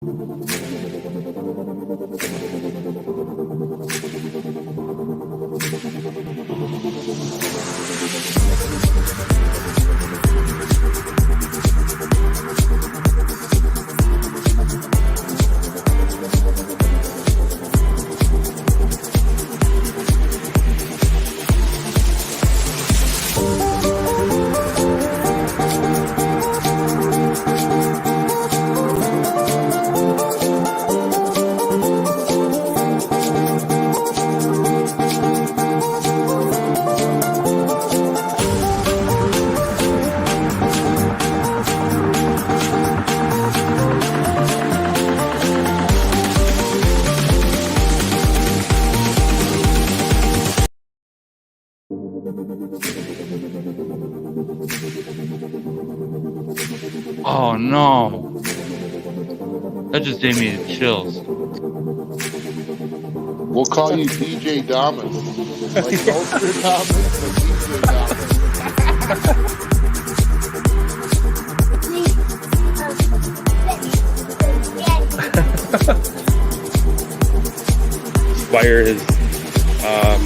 Oh no. That just gave me the chills. We'll call you DJ Damas. Like Ultra Damas, but DJ Damas. Fire has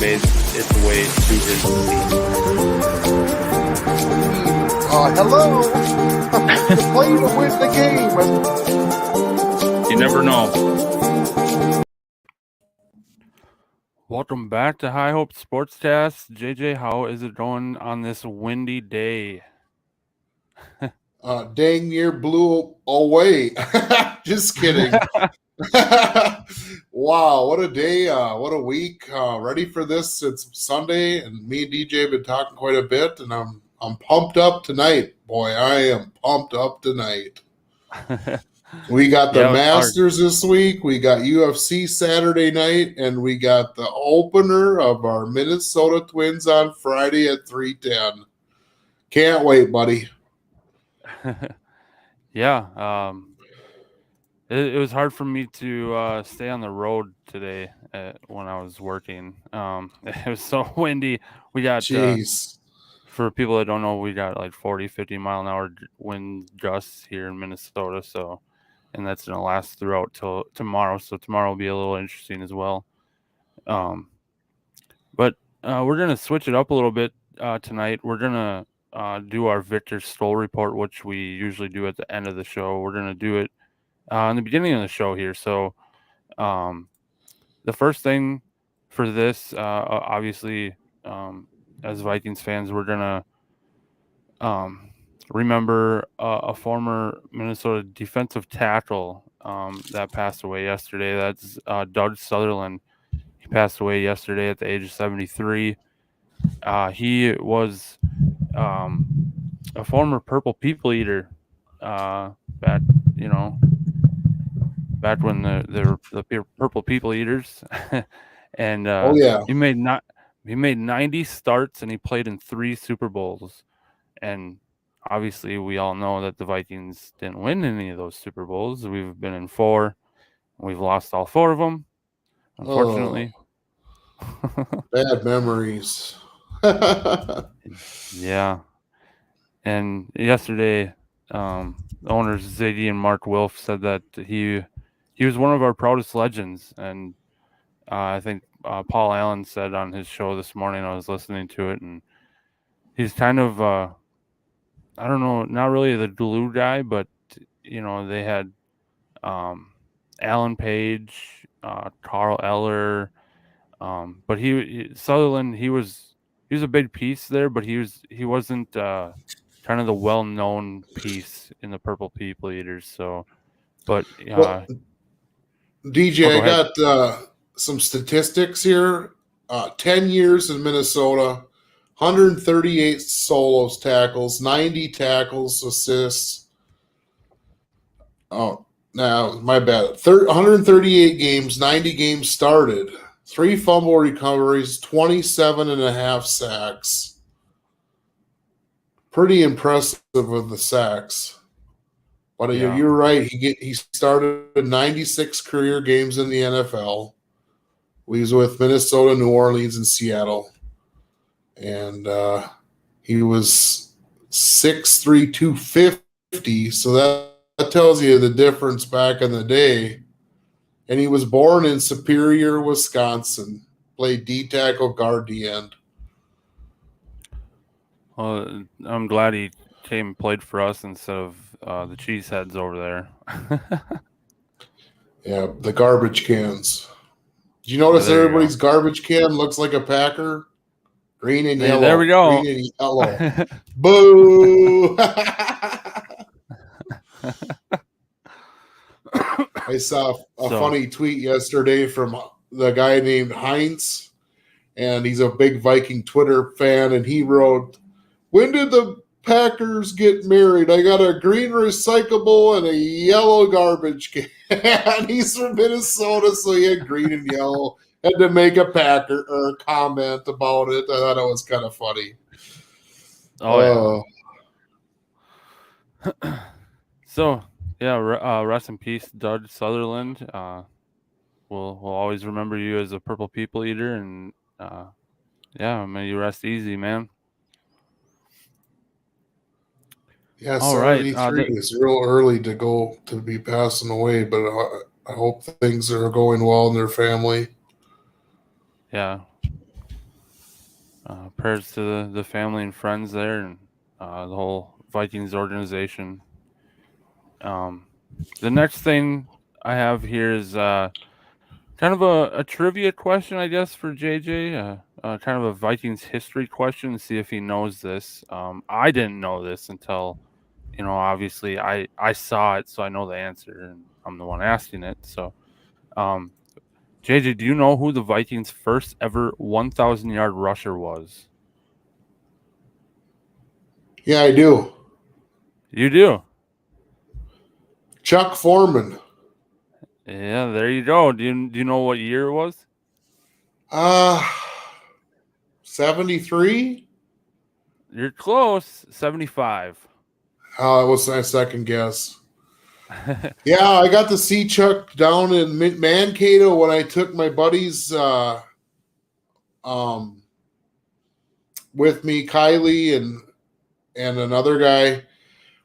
made its way to his seat. Hello. Play to win the game. You never know. Welcome back to High Hope Sportscast. JJ, how is it going on this windy day? Dang near blew away. Just kidding. Wow, what a day, what a week. Ready for this. It's Sunday, and me and DJ have been talking quite a bit, and I'm pumped up tonight. Boy, I am pumped up tonight. We got the Masters this week. We got UFC Saturday night, and we got the opener of our Minnesota Twins on Friday at 3:10. Can't wait, buddy. Yeah, it was hard for me to stay on the road today when I was working. It was so windy. We got, for people that don't know, we got like 40, 50 mile an hour wind gusts here in Minnesota. So, and that's going to last throughout till tomorrow. So tomorrow will be a little interesting as well. But we're going to switch it up a little bit tonight. We're going to do our Viktor Skol report, which we usually do at the end of the show. We're going to do it in the beginning of the show here. So the first thing for this, obviously, as Vikings fans, we're going to remember a former Minnesota defensive tackle that passed away yesterday. That's Doug Sutherland. He passed away yesterday at the age of 73. He was a former Purple People Eater back when the Purple People Eaters, and he made 90 starts, and he played in 3 Super Bowls. And obviously, we all know that the Vikings didn't win any of those Super Bowls. We've been in 4. We've lost all 4 of them, unfortunately. Bad memories. Yeah. And yesterday, the owners Ziggy and Mark Wilf said that he was one of our proudest legends. And I think Paul Allen said on his show this morning, I was listening to it, and he's kind of, I don't know, not really the glue guy, but, they had Alan Page, Carl Eller, but Sutherland, he was a big piece there, but he wasn't kind of the well-known piece in the Purple People Eaters. So, but DJ, I got some statistics here. 10 years in Minnesota, 138 solos tackles, 90 tackles, assists. Oh, now my bad. 138 games, 90 games started, 3 fumble recoveries, 27 and a half sacks. Pretty impressive with the sacks. But you're right. He started 96 career games in the NFL. He was with Minnesota, New Orleans, and Seattle. And he was 6'3", 250. So that tells you the difference back in the day. And he was born in Superior, Wisconsin. Played D tackle, guard, D end. Well, I'm glad he came and played for us instead of the cheeseheads over there. Yeah, the garbage cans. Did you notice There you everybody's garbage can looks like a Packer? Green and Hey, yellow. there we go. Green and yellow. Boo! I saw a funny tweet yesterday from the guy named Heinz, and he's a big Viking Twitter fan, and he wrote, "When did the Packers get married? I got a green recyclable and a yellow garbage can." And he's from Minnesota, so he had green and yellow. Had to make a Packer or a comment about it. I thought it was kind of funny. Oh yeah. So yeah, rest in peace, Doug Sutherland. We'll always remember you as a Purple People Eater, and yeah, may you rest easy, man. Yeah, All right. 73 is real early to be passing away, but I hope things are going well in their family. Yeah. Prayers to the family and friends there, and the whole Vikings organization. The next thing I have here is kind of a trivia question, I guess, for JJ. Kind of a Vikings history question to see if he knows this. I didn't know this until, obviously I saw it, so I know the answer, and I'm the one asking it. So, JJ, do you know who the Vikings' first ever 1,000-yard rusher was? Yeah, I do. You do? Chuck Foreman. Yeah, there you go. Do you know what year it was? 73? You're close. 75. That was my second guess. Yeah, I got to see Chuck down in Mankato when I took my buddies with me, Kylie and another guy.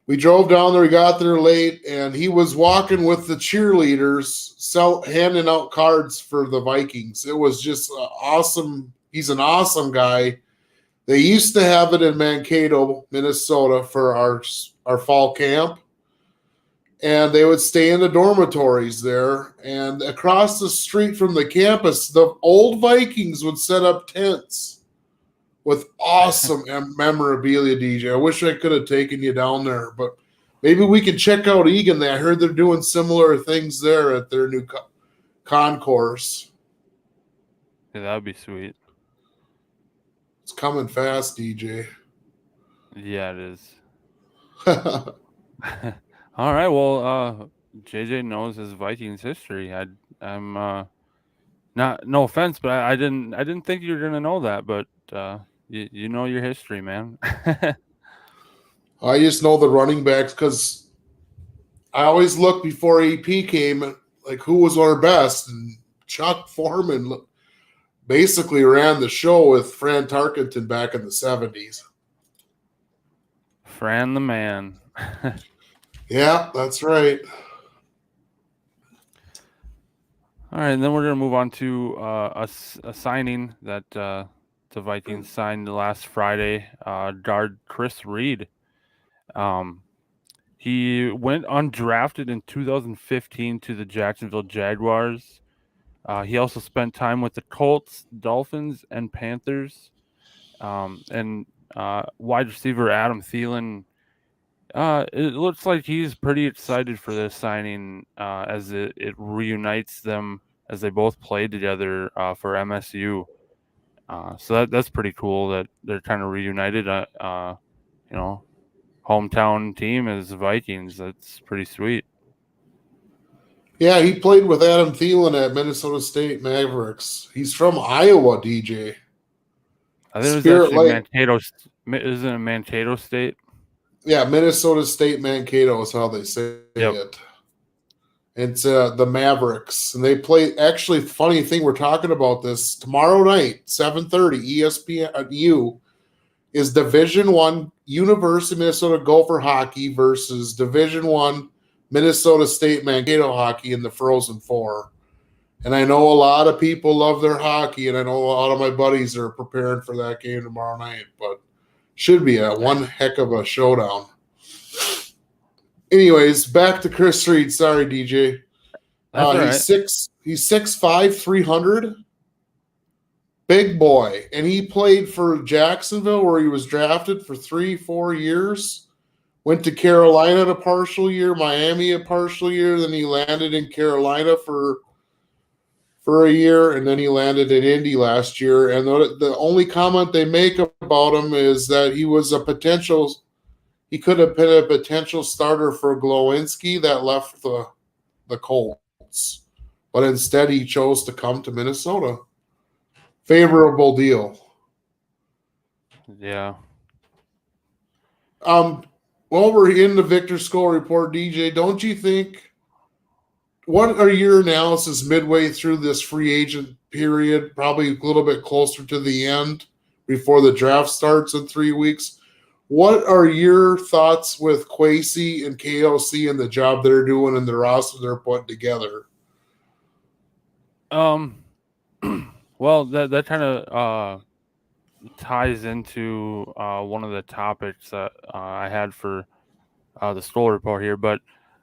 We drove down there, we got there late, and he was walking with the cheerleaders, handing out cards for the Vikings. It was just awesome. He's an awesome guy. They used to have it in Mankato, Minnesota for our fall camp. And they would stay in the dormitories there. And across the street from the campus, the old Vikings would set up tents with awesome memorabilia, DJ. I wish I could have taken you down there, but maybe we can check out Egan. I heard they're doing similar things there at their new concourse. Yeah, that'd be sweet. It's coming fast, DJ. Yeah, it is. All right. Well, JJ knows his Vikings history. I'm not, no offense, but I didn't think you were gonna know that, but you know your history, man. I just know the running backs because I always look before AP came, like who was our best, and Chuck Foreman basically ran the show with Fran Tarkenton back in the 70s. Fran the man. Yeah, that's right. All right, and then we're going to move on to a signing that the Vikings signed last Friday. Guard Chris Reed. He went undrafted in 2015 to the Jacksonville Jaguars. He also spent time with the Colts, Dolphins, and Panthers. And wide receiver Adam Thielen. It looks like he's pretty excited for this signing as it reunites them as they both played together for MSU. So that's pretty cool that they're kind of reunited. Hometown team is the Vikings. That's pretty sweet. Yeah, he played with Adam Thielen at Minnesota State Mavericks. He's from Iowa, DJ. I think it was actually Mankato. Isn't it Mankato State? Yeah, Minnesota State Mankato is how they say it. It's the Mavericks, and they play. Actually, funny thing, we're talking about this tomorrow night, 7:30, ESPNU is Division I University of Minnesota Gopher hockey versus Division I Minnesota State Mankato hockey in the Frozen Four. And I know a lot of people love their hockey, and I know a lot of my buddies are preparing for that game tomorrow night, but should be a one heck of a showdown. Anyways, back to Chris Reed. Sorry, DJ. That's all right. He's 6'5", 300. Big boy. And he played for Jacksonville, where he was drafted for 3-4 years. Went to Carolina a partial year, Miami a partial year. Then he landed in Carolina for a year, and then he landed in Indy last year. And the only comment they make about him is that he could have been a potential starter for Glowinski that left the Colts. But instead, he chose to come to Minnesota. Favorable deal. Yeah. While we're in the Viktor Skol report, DJ, don't you think, what are your analysis midway through this free agent period, probably a little bit closer to the end before the draft starts in 3 weeks? What are your thoughts with Kwesi and KOC and the job they're doing and the roster they're putting together? Well, that kind of ties into one of the topics that I had for the Skol report here, but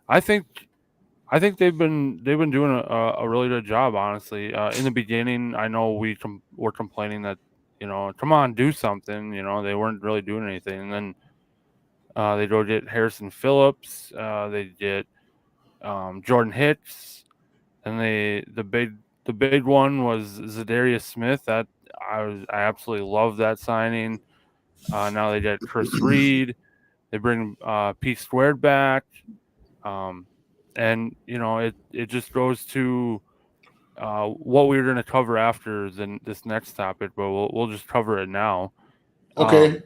I think they've been doing a really good job, honestly. In the beginning, I know were complaining that, come on, do something. They weren't really doing anything, and then they go get Harrison Phillips. They get Jordan Hicks, and the big one was Zadarius Smith. That I absolutely love that signing. Now they get Chris Reed. They bring P² back. And it just goes to what we're going to cover after this next topic, but we'll just cover it now. Okay.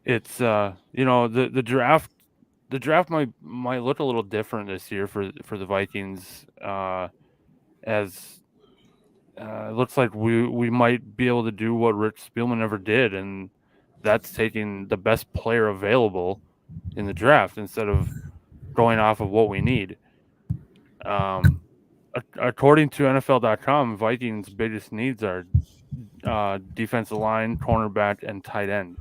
It's the draft. The draft might look a little different this year for the Vikings, as it looks like we might be able to do what Rich Spielman never did, and that's taking the best player available in the draft instead of going off of what we need. According to NFL.com, Vikings' biggest needs are defensive line, cornerback, and tight end.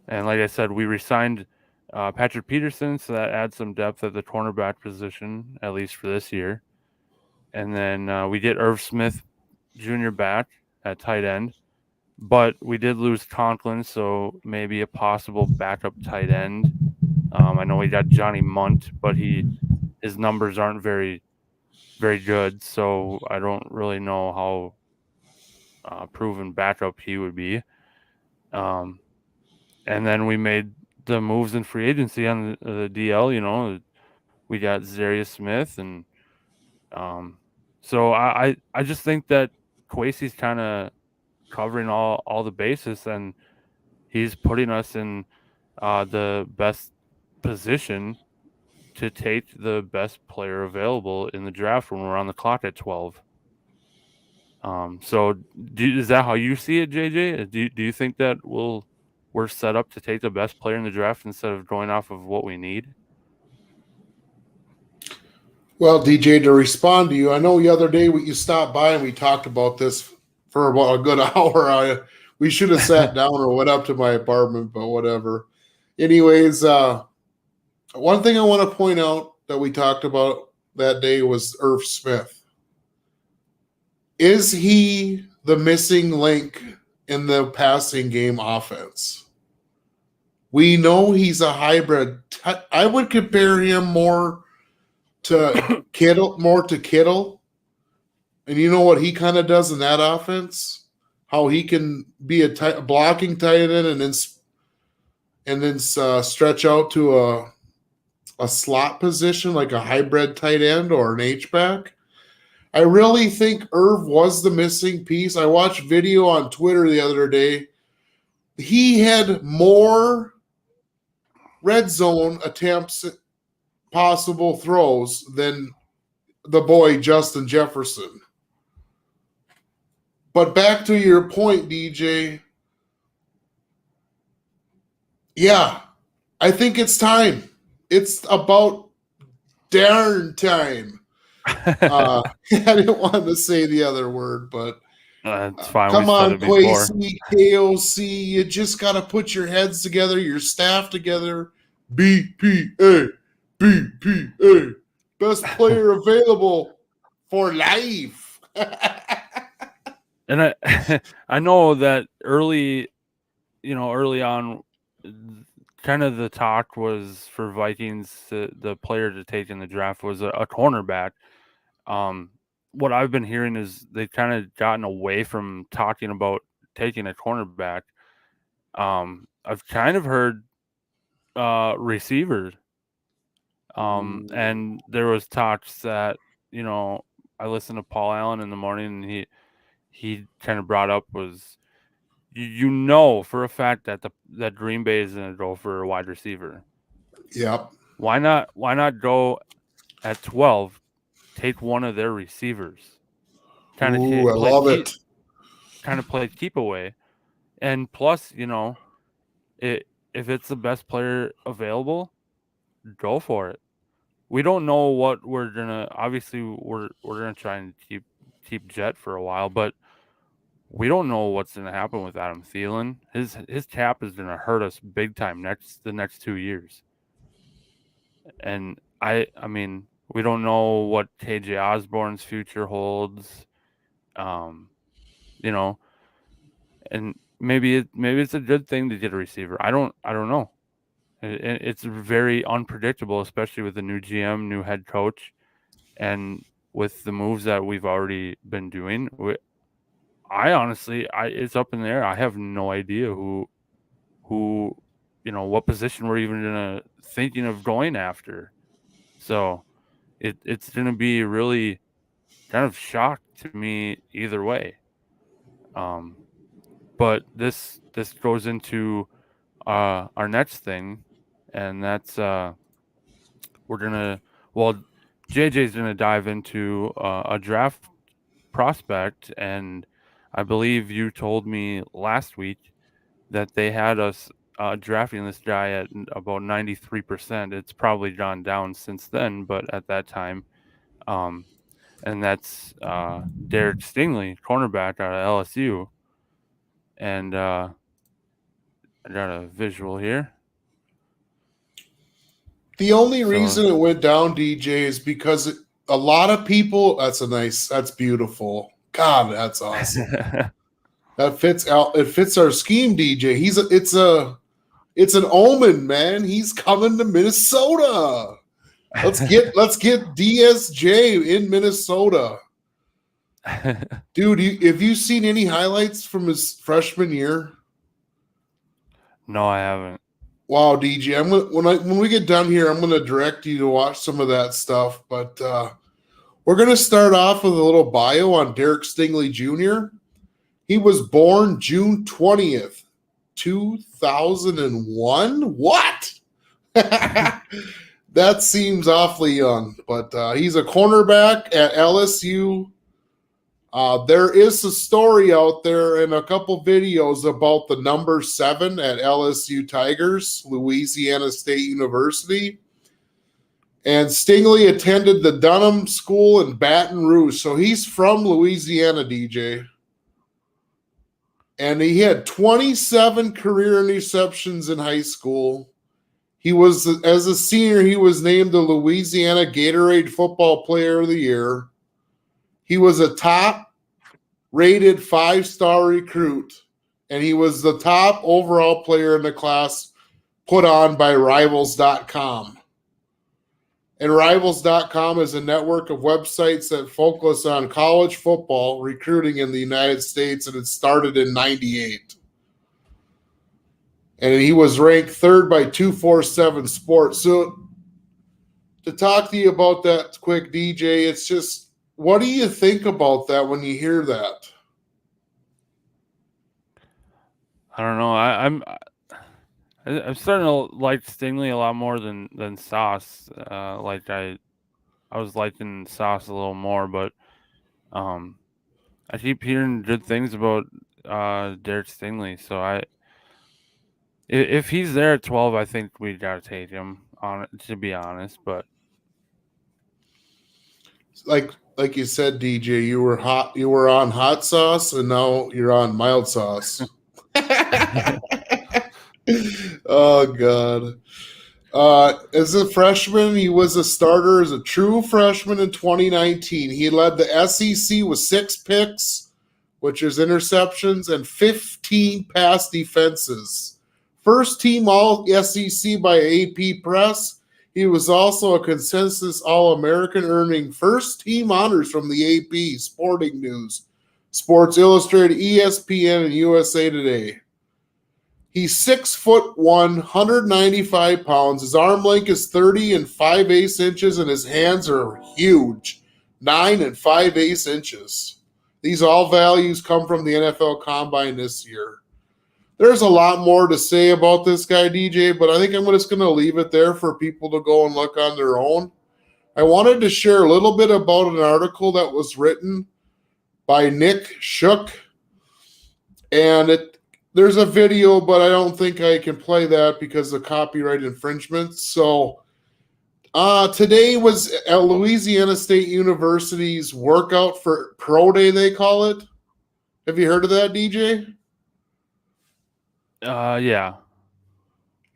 And like I said, we re-signed Patrick Peterson, so that adds some depth at the cornerback position, at least for this year. And then we get Irv Smith Jr. back at tight end. But we did lose Conklin, so maybe a possible backup tight end. I know we got Johnny Munt, but his numbers aren't very, very good, so I don't really know how proven backup he would be. And then we made the moves in free agency on the DL. We got Zadarius Smith, and so I just think that Kwesi's kind of covering all the bases, and he's putting us in the best position to take the best player available in the draft when we're on the clock at 12. So is that how you see it, JJ? Do you think that we're set up to take the best player in the draft instead of going off of what we need? Well, DJ, to respond to you, I know the other day you stopped by and we talked about this for about a good hour. We should have sat down or went up to my apartment, but whatever. Anyways, one thing I want to point out that we talked about that day was Irv Smith. Is he the missing link in the passing game offense? We know he's a hybrid. I would compare him more to Kittle. And you know what he kind of does in that offense? How he can be a blocking tight end and then stretch out to a slot position like a hybrid tight end or an H-back. I really think Irv was the missing piece. I watched video on Twitter the other day. He had more red zone attempts, possible throws, than the boy Justin Jefferson. But back to your point, DJ. Yeah, I think it's time. It's about darn time. I didn't want to say the other word, but That's fine. come We said on, it before. Quasi, KOC. You just got to put your heads together, your staff together. BPA, BPA. Best player available for life. And I I know that early on, kind of the talk was for Vikings, the player to take in the draft was a cornerback. What I've been hearing is they've kind of gotten away from talking about taking a cornerback. I've kind of heard receivers. And there was talks that, I listened to Paul Allen in the morning, and he kind of brought up was you know for a fact that that Green Bay is going to go for a wide receiver. Yep. Why not go at 12, take one of their receivers, kind of Ooh, I love it. kind of play keep away, and plus, if it's the best player available, go for it. We don't know what we're gonna. Obviously, we're gonna try and keep Jet for a while, but we don't know what's gonna happen with Adam Thielen. His cap is gonna hurt us big time the next 2 years. And I mean, we don't know what KJ Osborne's future holds. You know, and maybe it's a good thing to get a receiver. I don't know. It's very unpredictable, especially with the new GM, new head coach, and with the moves that we've already been doing. I honestly, it's up in the air. I have no idea who, what position we're even gonna thinking of going after. So it's gonna be really kind of shock to me either way. But this goes into our next thing, and that's we're gonna JJ's gonna dive into a draft prospect, and I believe you told me last week that they had us drafting this guy at about 93%. It's probably gone down since then, but at that time, and that's Derek Stingley, cornerback out of LSU, and I got a visual here. The only reason it went down, DJ, is because a lot of people. That's beautiful. God, that's awesome. That fits out. It fits our scheme, DJ. It's an omen, man. He's coming to Minnesota. Let's get DSJ in Minnesota. Dude, have you seen any highlights from his freshman year? No, I haven't. Wow, DJ. When we get done here, I'm gonna direct you to watch some of that stuff. But we're gonna start off with a little bio on Derek Stingley Jr. He was born June 20th, 2001. What? That seems awfully young, but he's a cornerback at LSU. There is a story out there and a couple videos about the number 7 at LSU Tigers, Louisiana State University. And Stingley attended the Dunham School in Baton Rouge. So he's from Louisiana, DJ. And he had 27 career interceptions in high school. As a senior, he was named the Louisiana Gatorade Football Player of the Year. He was a top-rated 5-star recruit, and he was the top overall player in the class put on by Rivals.com. And Rivals.com is a network of websites that focus on college football recruiting in the United States, and it started in 98. And he was ranked 3rd by 247 Sports. So to talk to you about that quick, DJ, it's just, what do you think about that when you hear that? I don't know. I'm starting to like Stingley a lot more than Sauce. Like I was liking Sauce a little more, but I keep hearing good things about Derek Stingley. So if he's there at 12, I think we gotta take him on, to be honest. But like you said, DJ, you were on hot sauce, and now you're on mild sauce. Oh God. As a freshman, he was a starter as a true freshman in 2019. He led the SEC with 6 picks, which is interceptions, and 15 pass defenses. First team All SEC by AP Press. He was also a consensus All-American, earning first team honors from the AP, Sporting News, Sports Illustrated, ESPN, and USA Today. He's 6'1", 195 pounds. His arm length is 30 and 5/8 inches, and his hands are huge, 9 and 5/8 inches. These all values come from the NFL Combine this year. There's a lot more to say about this guy, DJ, but I think I'm just going to leave it there for people to go and look on their own. I wanted to share a little bit about an article that was written by Nick Shook, and there's a video, but I don't think I can play that because of copyright infringement. So today was at Louisiana State University's workout for Pro Day, they call it. Have you heard of that, DJ? Yeah.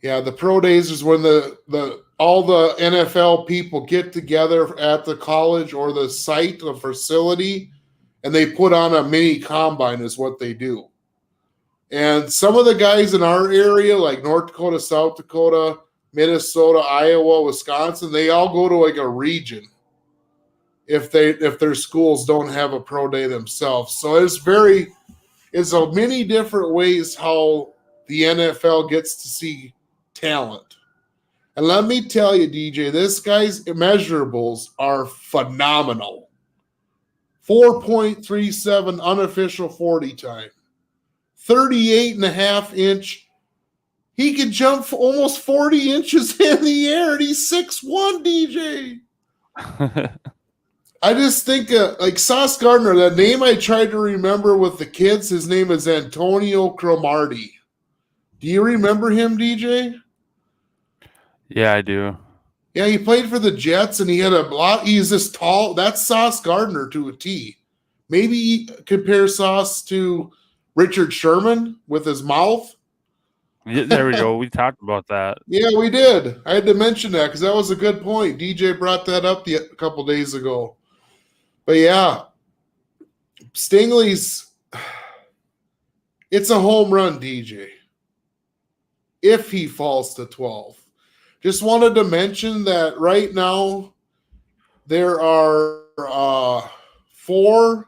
Yeah, the Pro Days is when all the NFL people get together at the college or the site, the facility, and they put on a mini combine is what they do. And some of the guys in our area, like North Dakota, South Dakota, Minnesota, Iowa, Wisconsin, they all go to like a region if their schools don't have a pro day themselves. So it's a many different ways how the NFL gets to see talent. And let me tell you, DJ, this guy's measurables are phenomenal. 4.37 unofficial 40 time. 38.5-inch. He could jump almost 40 inches in the air, and he's 6'1", DJ. I just think like Sauce Gardner, that name I tried to remember with the kids, his name is Antonio Cromartie. Do you remember him, DJ? Yeah, I do. Yeah, he played for the Jets, and he had a lot. He's this tall. That's Sauce Gardner to a T. Maybe compare Sauce to Richard Sherman with his mouth. Yeah, there we go. We talked about that. Yeah, we did. I had to mention that because that was a good point. DJ brought that up a couple days ago. But yeah, Stingley's, it's a home run, DJ, if he falls to 12. Just wanted to mention that right now there are four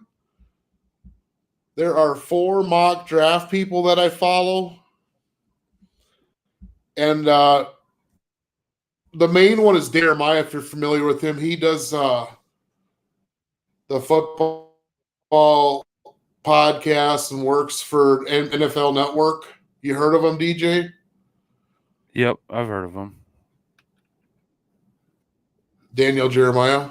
mock draft people that I follow. And the main one is Jeremiah, if you're familiar with him. He does the football podcast and works for NFL Network. You heard of him, DJ? Yep, I've heard of him. Daniel Jeremiah?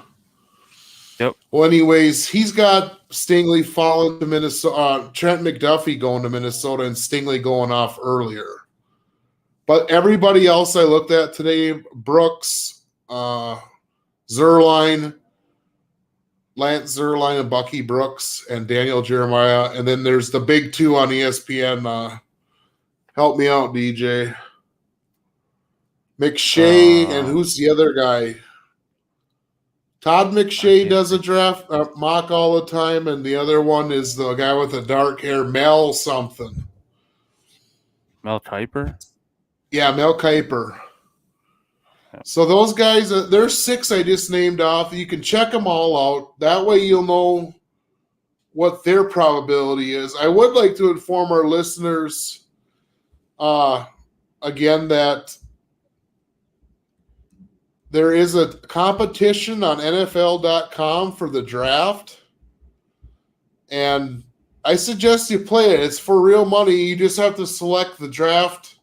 Yep. Well, anyways, he's got Stingley falling to Minnesota, Trent McDuffie going to Minnesota, and Stingley going off earlier. But everybody else I looked at today, Brooks, Zerline, Lance Zerline and Bucky Brooks, and Daniel Jeremiah. And then there's the big two on ESPN. Help me out, DJ. McShay, and who's the other guy? Todd McShay does a draft mock all the time, and the other one is the guy with the dark hair, Mel something. Mel Kiper? Yeah, Mel Kiper. So those guys, there's 6 I just named off. You can check them all out. That way you'll know what their probability is. I would like to inform our listeners again that there is a competition on NFL.com for the draft. And I suggest you play it. It's for real money. You just have to select the draft.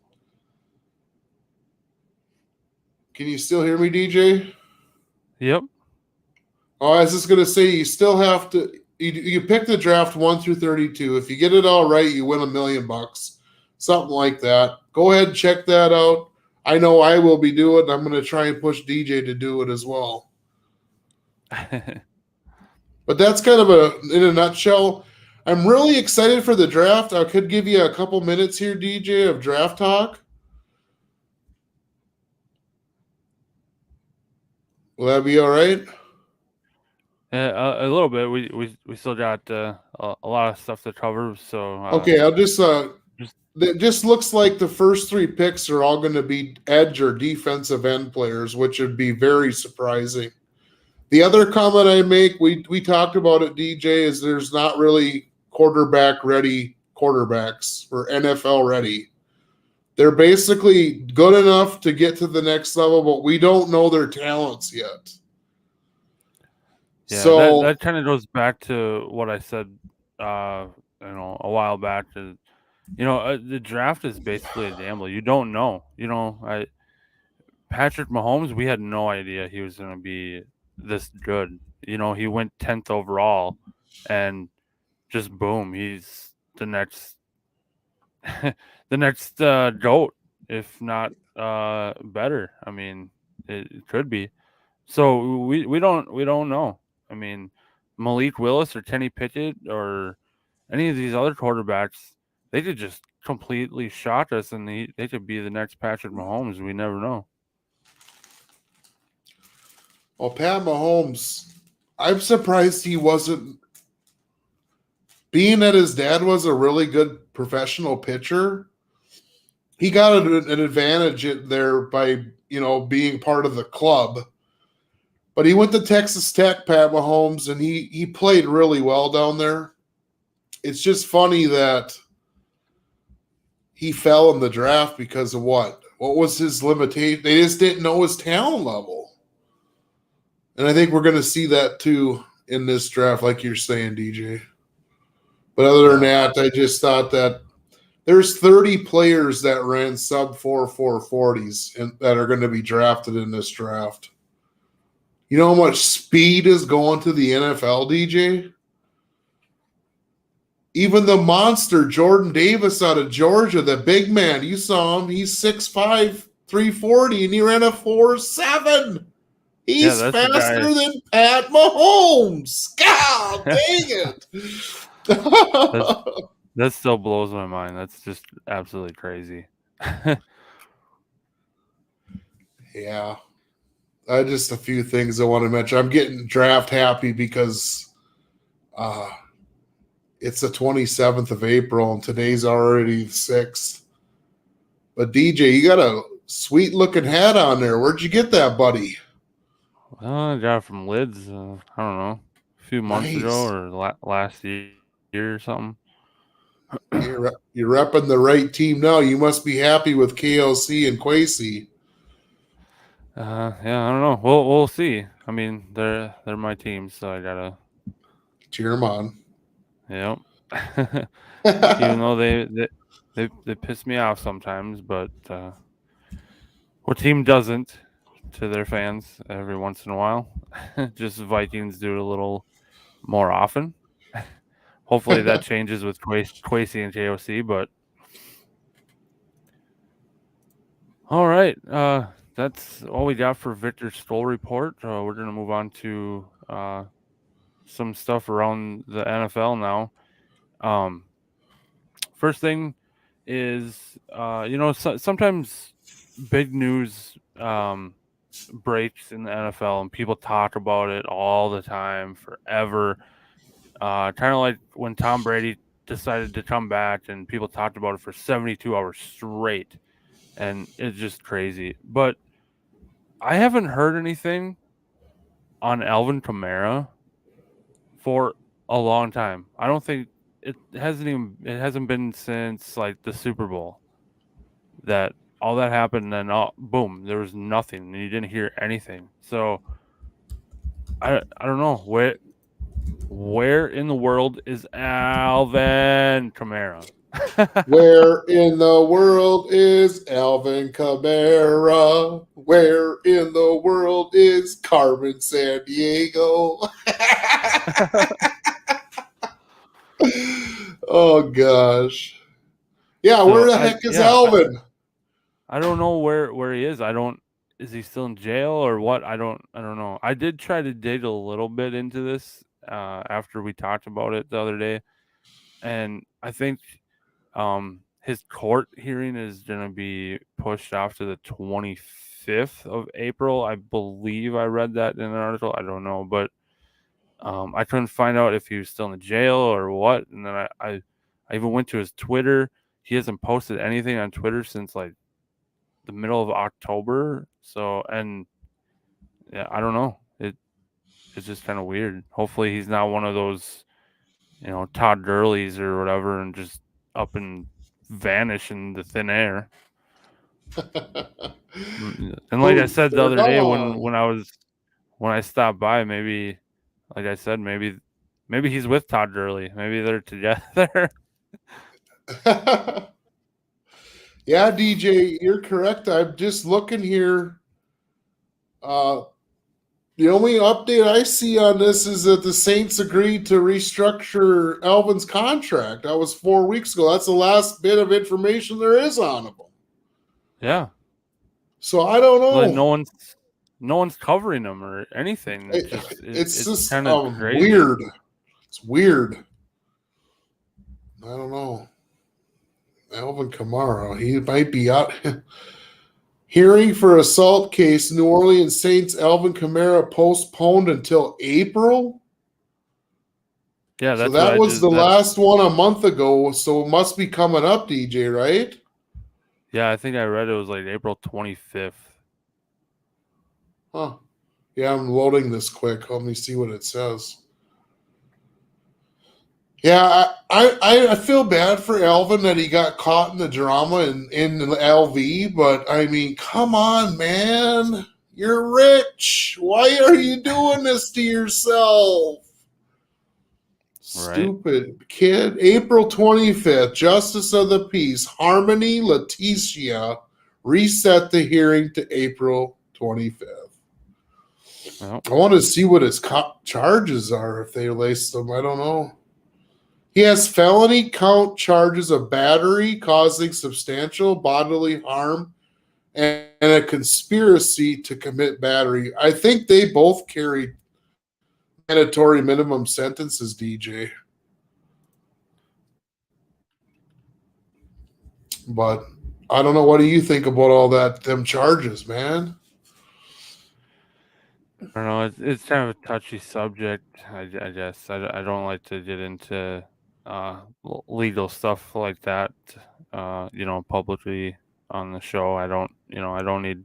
Can you still hear me, DJ? Yep. Oh, I was just going to say, you still have to – you pick the draft 1 through 32. If you get it all right, you win $1 million. Something like that. Go ahead and check that out. I know I will be doing it. I'm going to try and push DJ to do it as well. But that's kind of in a nutshell. I'm really excited for the draft. I could give you a couple minutes here, DJ, of draft talk. Will that be all right? Yeah, a little bit. We still got a lot of stuff to cover. So Okay, I'll just it just looks like the first three picks are all going to be edge or defensive end players, which would be very surprising. The other comment I make, we talked about it, DJ, is there's not really quarterback ready quarterbacks or NFL ready. They're basically good enough to get to the next level, but we don't know their talents yet. yeah, So that kind of goes back to what I said, a while back. The draft is basically a gamble. You don't know. Patrick Mahomes, we had no idea he was going to be this good. He went 10th overall, and just boom, he's the next the next goat, if not better. I mean, it could be. So we don't know. I mean, Malik Willis or Kenny Pickett or any of these other quarterbacks, they could just completely shock us, and they could be the next Patrick Mahomes. We never know. well, Pat Mahomes, I'm surprised he wasn't, being that his dad was a really good professional pitcher. He got an advantage there by being part of the club. But he went to Texas Tech, Pat Mahomes, and he played really well down there. It's just funny that he fell in the draft because of what? What was his limitation? They just didn't know his talent level. And I think we're going to see that too in this draft, like you're saying, DJ. But other than that, I just thought that there's 30 players that ran sub 4.40s and that are going to be drafted in this draft. You know how much speed is going to the NFL, DJ? Even the monster, Jordan Davis out of Georgia, the big man, you saw him. He's 6'5", 340, and he ran a 4.7. He's faster than Pat Mahomes. God dang it. That still blows my mind. That's just absolutely crazy. Yeah. Just a few things I want to mention. I'm getting draft happy because it's the 27th of April and today's already the 6th. But DJ, you got a sweet looking hat on there. Where'd you get that, buddy? Well, I got it from Lids. I don't know, a few months ago or last year or something. You're repping the right team now. You must be happy with KLC and Quasi. Yeah, I don't know. We'll see. I mean, they're my team, so I gotta cheer them on. Yep. Even though they piss me off sometimes, but what team doesn't to their fans every once in a while? Just Vikings do it a little more often. Hopefully that changes with Quasi and KOC, but all right. That's all we got for Viktor's Skol report. We're gonna move on to some stuff around the NFL now. First thing is, sometimes big news breaks in the NFL and people talk about it all the time, forever. Kind of like when Tom Brady decided to come back and people talked about it for 72 hours straight. And it's just crazy. But I haven't heard anything on Alvin Kamara for a long time. I don't think it hasn't been since like the Super Bowl that all that happened, and then boom, there was nothing, and you didn't hear anything. So I don't know where in the world is Alvin Kamara? Where in the world is Alvin Kamara? Where in the world is Carmen Sandiego? Oh gosh. Yeah, So where the heck is Alvin? I don't know where he is. Is he still in jail or what? I don't know. I did try to dig a little bit into this after we talked about it the other day, and I think his court hearing is going to be pushed off to the 25th of April. I believe I read that in an article. I don't know, but I couldn't find out if he was still in jail or what. And then I even went to his Twitter. He hasn't posted anything on Twitter since like the middle of October. So, and yeah, I don't know. It's just kind of weird. Hopefully he's not one of those, Todd Gurley's or whatever, and just up and vanish in the thin air. And like I said the other day when I stopped by, maybe, like I said, maybe he's with Todd Gurley. Maybe they're together. Yeah, DJ, you're correct. I'm just looking here. The only update I see on this is that the Saints agreed to restructure Alvin's contract. That was 4 weeks ago. That's the last bit of information there is on him. Yeah. So I don't know. Like no one's covering him or anything. It's just kind of weird. It's weird. I don't know. Alvin Kamara, he might be out. Hearing for assault case, New Orleans Saints Alvin Kamara postponed until April. Yeah, so that was the last one a month ago. So it must be coming up, DJ, right? Yeah, I think I read it was like April 25th. Huh. Yeah, I'm loading this quick. Let me see what it says. Yeah, I feel bad for Alvin that he got caught in the drama in the LV, but I mean, come on, man. You're rich. Why are you doing this to yourself? Right. Stupid kid. April 25th, Justice of the Peace, Harmony Leticia reset the hearing to April 25th. Well, I want to see what his charges are if they laced them. I don't know. He has felony count charges of battery causing substantial bodily harm and a conspiracy to commit battery. I think they both carry mandatory minimum sentences, DJ. But I don't know. What do you think about all them charges, man? I don't know. It's kind of a touchy subject, I guess. I don't like to get into legal stuff like that, publicly on the show. I don't need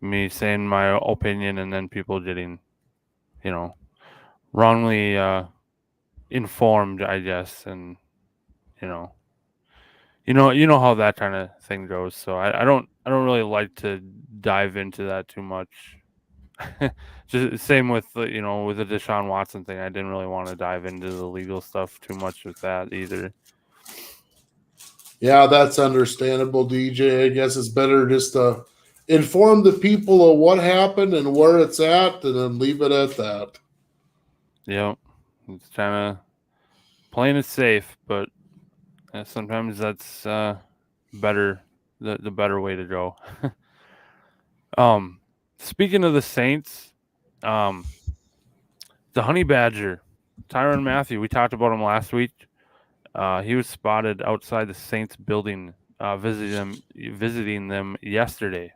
me saying my opinion and then people getting, wrongly informed, I guess, and you know how that kind of thing goes. So I don't really like to dive into that too much. Just same with with the Deshaun Watson thing. I didn't really want to dive into the legal stuff too much with that either. Yeah, that's understandable, DJ. I guess it's better just to inform the people of what happened and where it's at, and then leave it at that. Yeah, it's kind of playing it safe, but sometimes that's better. The better way to go. Speaking of the Saints, the Honey Badger, Tyrann Mathieu, we talked about him last week. He was spotted outside the Saints building, visiting them yesterday.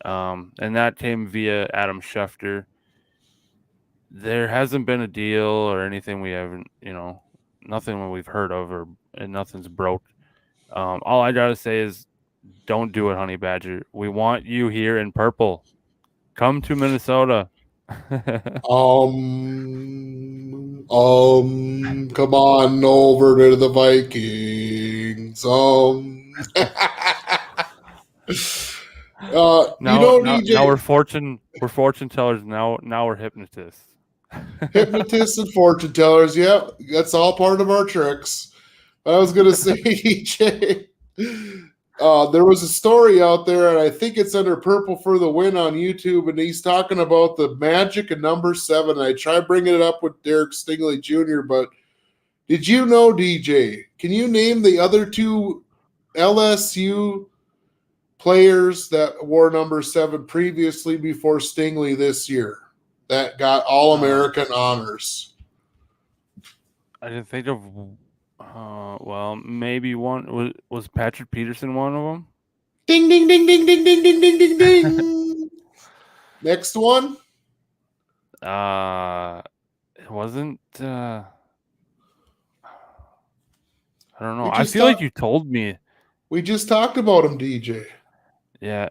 And that came via Adam Schefter. There hasn't been a deal or anything we haven't, nothing we've heard of and nothing's broke. All I gotta say is don't do it, Honey Badger. We want you here in purple. Come to Minnesota. Come on over to the Vikings. Now we're fortune tellers. Now we're hypnotists. Hypnotists and fortune tellers. Yeah, that's all part of our tricks. I was gonna say, DJ. There was a story out there, and I think it's under Purple for the Win on YouTube, and he's talking about the magic of number 7. I tried bringing it up with Derek Stingley Jr., but did you know, DJ, can you name the other 2 LSU players that wore number 7 previously before Stingley this year? that got All-American honors? I didn't think of. Well, maybe one was Patrick Peterson one of them. Ding, ding, ding, ding, ding, ding, ding, ding, ding, ding. Next one. It wasn't. I don't know. We I just feel like talk- you told me. We just talked about him, DJ, Yeah.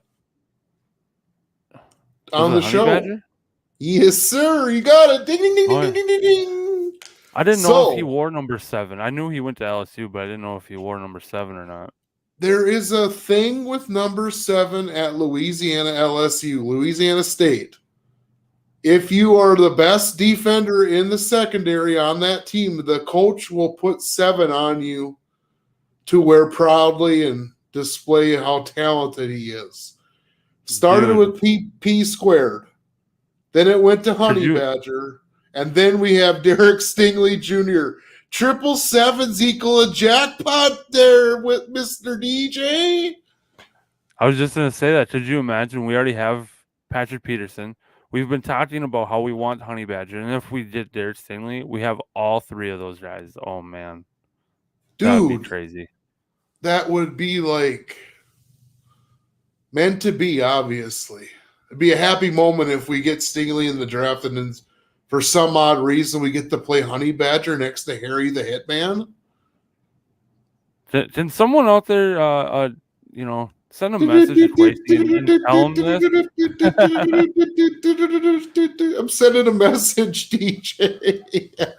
on Was the it Honey show. Badger? Yes, sir. You got it. Ding, ding, ding, Oh, ding, ding, ding, ding, ding. I didn't know if he So, wore number 7. I knew he went to LSU, but I didn't know if he wore number 7 or not. there is a thing with number 7 at Louisiana LSU, Louisiana State. If you are the best defender in the secondary on that team, the coach will put 7 on you to wear proudly and display how talented he is. Started Dude. with P squared. Then it went to Honey Badger. And then we have Derek Stingley Jr. 777s equal a jackpot there with Mr. DJ. I was just going to say that. Could you imagine? We already have Patrick Peterson. We've been talking about how we want Honey Badger. And if we did Derek Stingley, we have all 3 of those guys. Oh, man. That would be Dude, crazy. that would be like meant to be, obviously. It'd be a happy moment if we get Stingley in the draft and then for some odd reason we get to play Honey Badger next to Harry the Hitman. Can someone out there, send a message to Quasey and tell him this? I'm sending a message, DJ.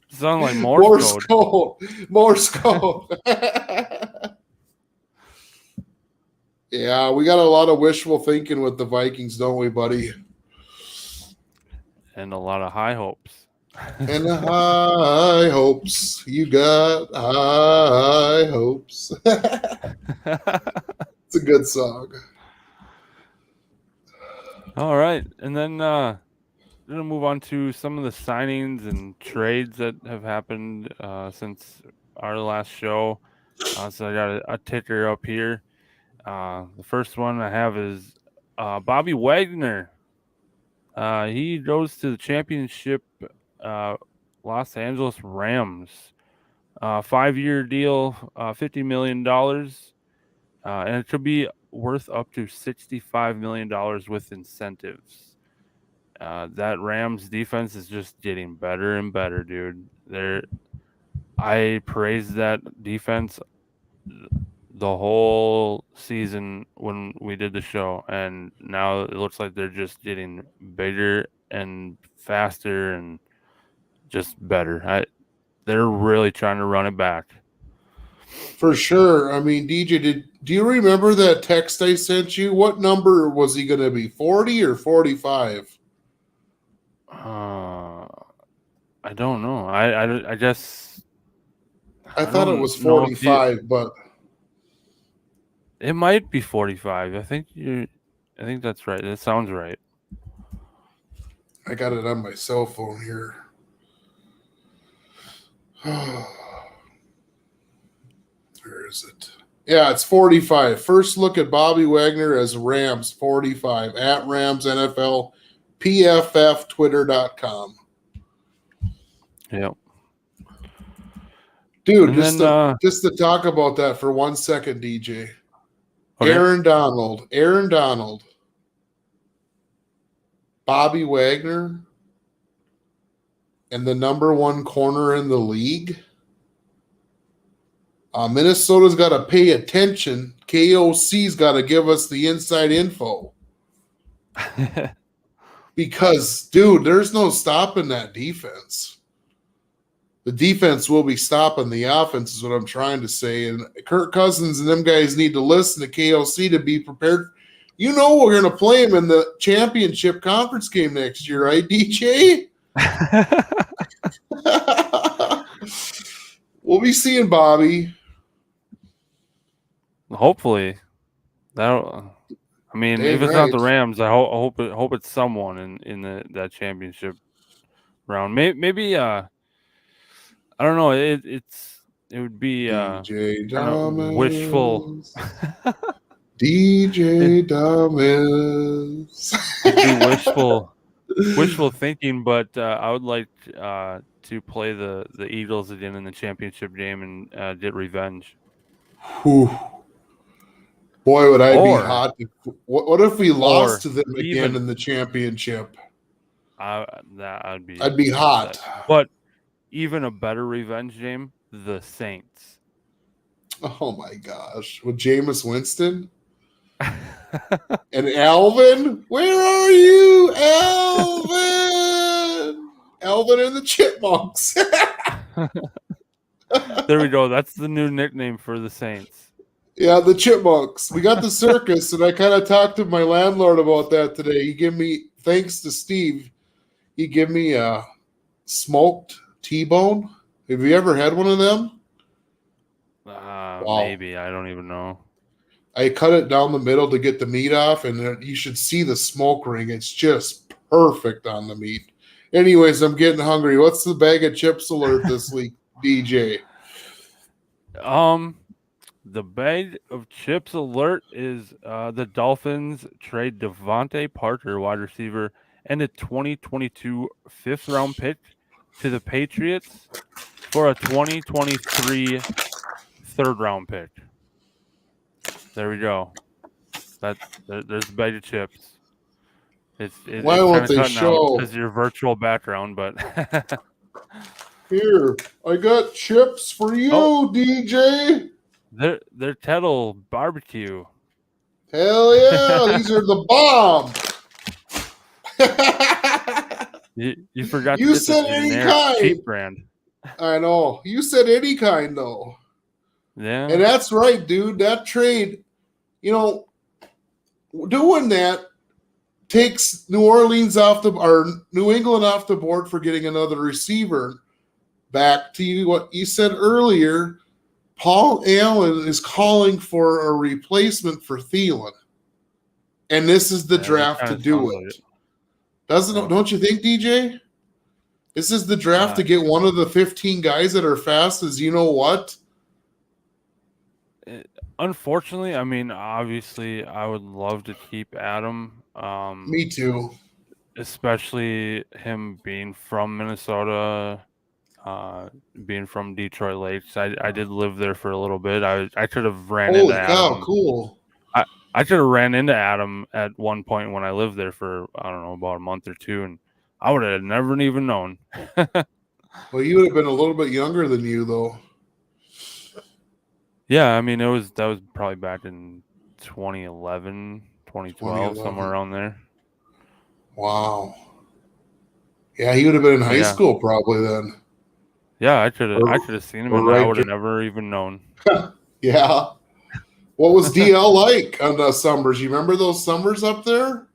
Sound like Morse code. Morse code. Yeah, we got a lot of wishful thinking with the Vikings, don't we, buddy? And a lot of high hopes. And the high hopes. You got high hopes. It's a good song. All right. And then we're going to move on to some of the signings and trades that have happened since our last show. So I got a ticker up here. The first one I have is Bobby Wagner. He goes to the championship Los Angeles Rams. 5-year deal, $50 million. And it could be worth up to $65 million with incentives. That Rams defense is just getting better and better, dude. I praised that defense the whole season when we did the show, and now it looks like they're just getting bigger and faster and just better. They're really trying to run it back. For sure. I mean, DJ, do you remember that text I sent you? What number was he going to be, 40 or 45? I don't know. I guess I thought it was 45, but it might be 45. I think that's right. That sounds right. I got it on my cell phone here. Where is it? Yeah, it's 45. First look at Bobby Wagner as Rams, 45, at Rams NFL, PFFtwitter.com. Yep. Dude, just to talk about that for 1 second, DJ. Okay. Aaron Donald, Bobby Wagner, and the number 1 corner in the league. Minnesota's got to pay attention. KOC's got to give us the inside info. Because, dude, there's no stopping that defense. The defense will be stopping the offense is what I'm trying to say. And Kirk Cousins and them guys need to listen to KOC to be prepared. You know we're going to play him in the championship conference game next year, right, DJ? We'll be seeing Bobby. Hopefully. If it's not the Rams, I hope it's someone in that championship round. Maybe I don't know. It would be DJ wishful. DJ Thomas. It'd be wishful wishful thinking, but I would like to play the Eagles again in the championship game and get revenge. Whew. Boy, would I be Or hot. What if we lost or to them again even in the championship? that I'd be I'd be hot. upset. But even a better revenge game, the Saints. Oh my gosh. With Jameis Winston and Alvin? Where are you, Alvin? Alvin and the Chipmunks. There we go. That's the new nickname for the Saints. Yeah, the Chipmunks. We got the circus, and I kind of talked to my landlord about that today. He gave me, thanks to Steve, he gave me a smoked T-bone. Have you ever had one of them? Wow. Maybe. I don't even know. I cut it down the middle to get the meat off, and you should see the smoke ring. It's just perfect on the meat. Anyways, I'm getting hungry. What's the bag of chips alert this week, DJ? The bag of chips alert is the Dolphins trade Devontae Parker, wide receiver, and a 2022 fifth-round pick to the Patriots for a 2023 third-round pick. There we go. There's the bag of chips. Why won't they show? Because your virtual background, but here, I got chips for you, DJ. They're Kettle barbecue. Hell yeah, these are the bomb. You forgot you to get said the any kind. Cheap brand. I know. You said any kind though. Yeah. And that's right, dude. That trade, doing that takes New England off the board for getting another receiver. Back to you, what you said earlier. Paul Allen is calling for a replacement for Thielen. And this is the draft to do it. Don't you think, DJ? This is the draft to get one of the 15 guys that are fast as you know what? Unfortunately, I mean, obviously, I would love to keep Adam. Me too. Especially him being from Minnesota, being from Detroit Lakes. I did live there for a little bit. I could have ran into Adam. Holy cow, cool. I could have ran into Adam at one point when I lived there for, I don't know, about a month or two, and I would have never even known. Well, you would have been a little bit younger than you, though. Yeah, I mean, that was probably back in 2011, 2012, somewhere around there. Wow. Yeah, he would have been in high school probably then. Yeah, I could have seen him, and I would have never even known. Yeah. What was DL like on the summers? You remember those summers up there?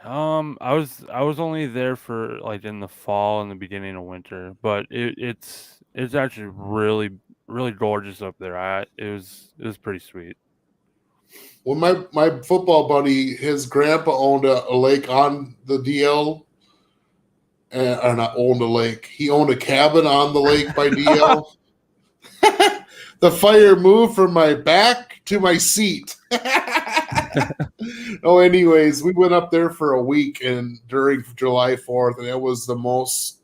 I was only there for like in the fall and the beginning of winter, but it's actually really, really gorgeous up there. It was pretty sweet. Well, my football buddy, his grandpa owned a lake on the DL, or not owned a lake. He owned a cabin on the lake by DL. The fire moved from my back to my seat. Anyways, we went up there for a week and during July 4th, and it was the most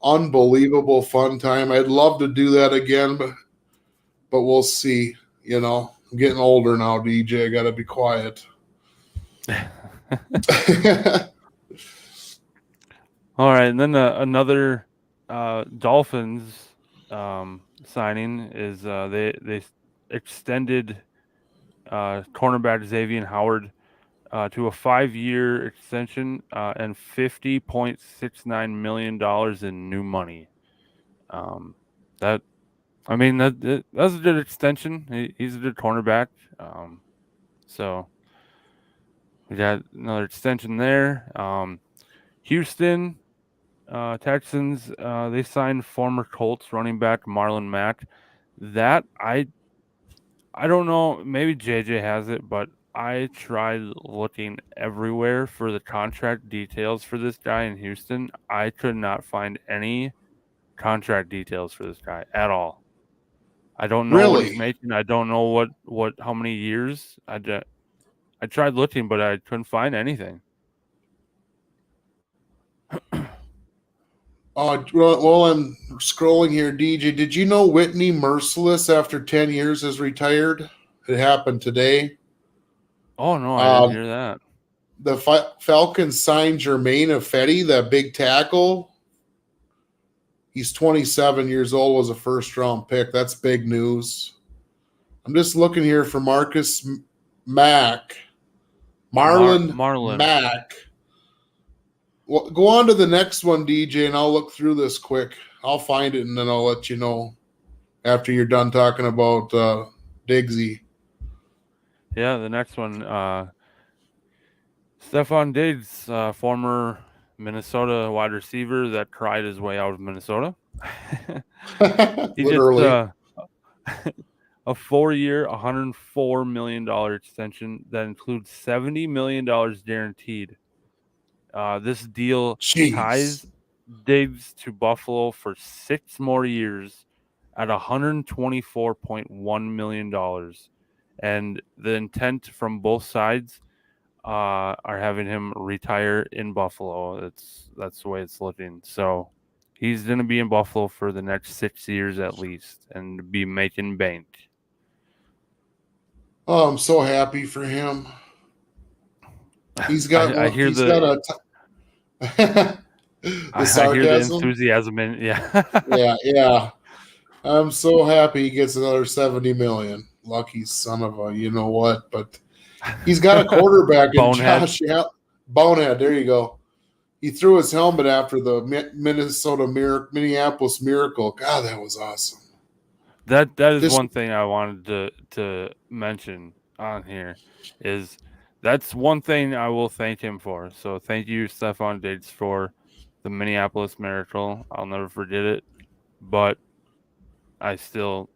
unbelievable fun time. I'd love to do that again, but we'll see. I'm getting older now, DJ. I got to be quiet. All right, and then another Dolphins signing is they extended cornerback Xavier Howard to a 5-year extension and $50.69 million in new money. That's a good extension. He's a good cornerback. So we got another extension there. Houston Texans, they signed former Colts running back Marlon Mack. That I don't know. Maybe JJ has it, but I tried looking everywhere for the contract details for this guy in Houston. I could not find any contract details for this guy at all. I don't know what he's making. I don't know how many years. I tried looking, but I couldn't find anything. While I'm scrolling here, DJ, did you know Whitney Merciless, after 10 years, is retired? It happened today. Oh no, I didn't Uh, hear that. the Falcons signed Jermaine Ifedi, that big tackle. He's 27 years old, was a first-round pick. That's big news. I'm just looking here for Marcus Mack. Marlon Marlin. Mack. Well, go on to the next one, DJ, and I'll look through this quick. I'll find it, and then I'll let you know after you're done talking about Diggsy. Yeah, the next one. Stephon Diggs, former Minnesota wide receiver that cried his way out of Minnesota. He gets Literally. a 4-year, $104 million extension that includes $70 million guaranteed. This deal Jeez. ties Diggs to Buffalo for 6 more years at $124.1 million. And the intent from both sides are having him retire in Buffalo. That's the way it's looking. So he's going to be in Buffalo for the next 6 years at least and be making bank. Oh, I'm so happy for him. He's got I one. hear He's got the the I hear the sarcasm. enthusiasm in yeah. Yeah. I'm so happy he gets another 70 million. Lucky son of a, you know what? But he's got a quarterback in Bonehead. Josh Allen. Bonehead. There you go. He threw his helmet after the Minneapolis Miracle. God, that was awesome. That is one thing I wanted to mention on here is that's one thing I will thank him for. So thank you, Stephon Diggs, for the Minneapolis Miracle. I'll never forget it. But I still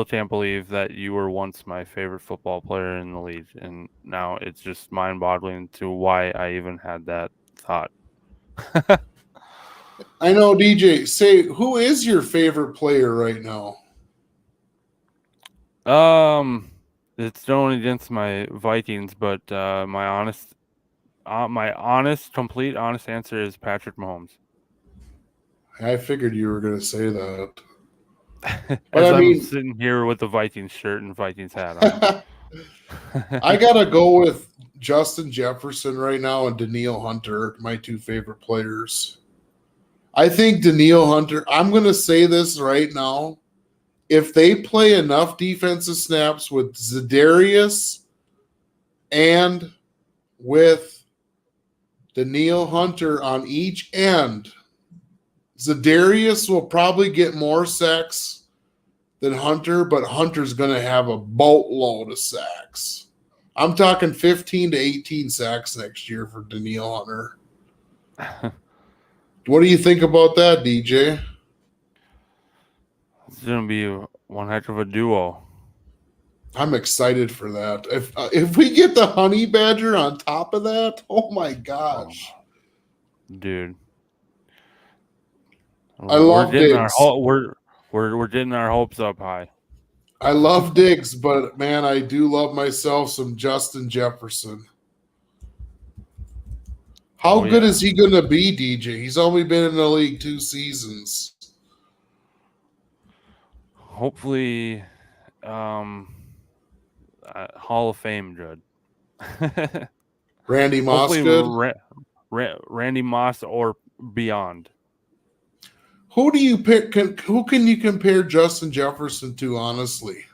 can't believe that you were once my favorite football player in the league, and now it's just mind-boggling to why I even had that thought. I know, DJ. Say, who is your favorite player right now? It's going against my Vikings, but my complete honest answer is Patrick Mahomes. I figured you were going to say that. As I'm sitting here with the Vikings shirt and Vikings hat on. I gotta go with Justin Jefferson right now and Danielle Hunter, my two favorite players. I think Danielle Hunter, I'm going to say this right now. If they play enough defensive snaps with Za'Darius and with Danielle Hunter on each end, Za'Darius will probably get more sacks than Hunter, but Hunter's going to have a boatload of sacks. I'm talking 15 to 18 sacks next year for Danielle Hunter. What do you think about that, DJ? It's going to be one heck of a duo. I'm excited for that. If we get the Honey Badger on top of that, oh my gosh. Dude. I love Diggs. We're getting our hopes up high. I love Diggs, but man, I do love myself some Justin Jefferson. How good is he going to be, DJ? He's only been in the league 2 seasons. Hopefully, Hall of Fame good. Randy Moss good? Randy Moss or beyond. Who do you pick? Who can you compare Justin Jefferson to, honestly?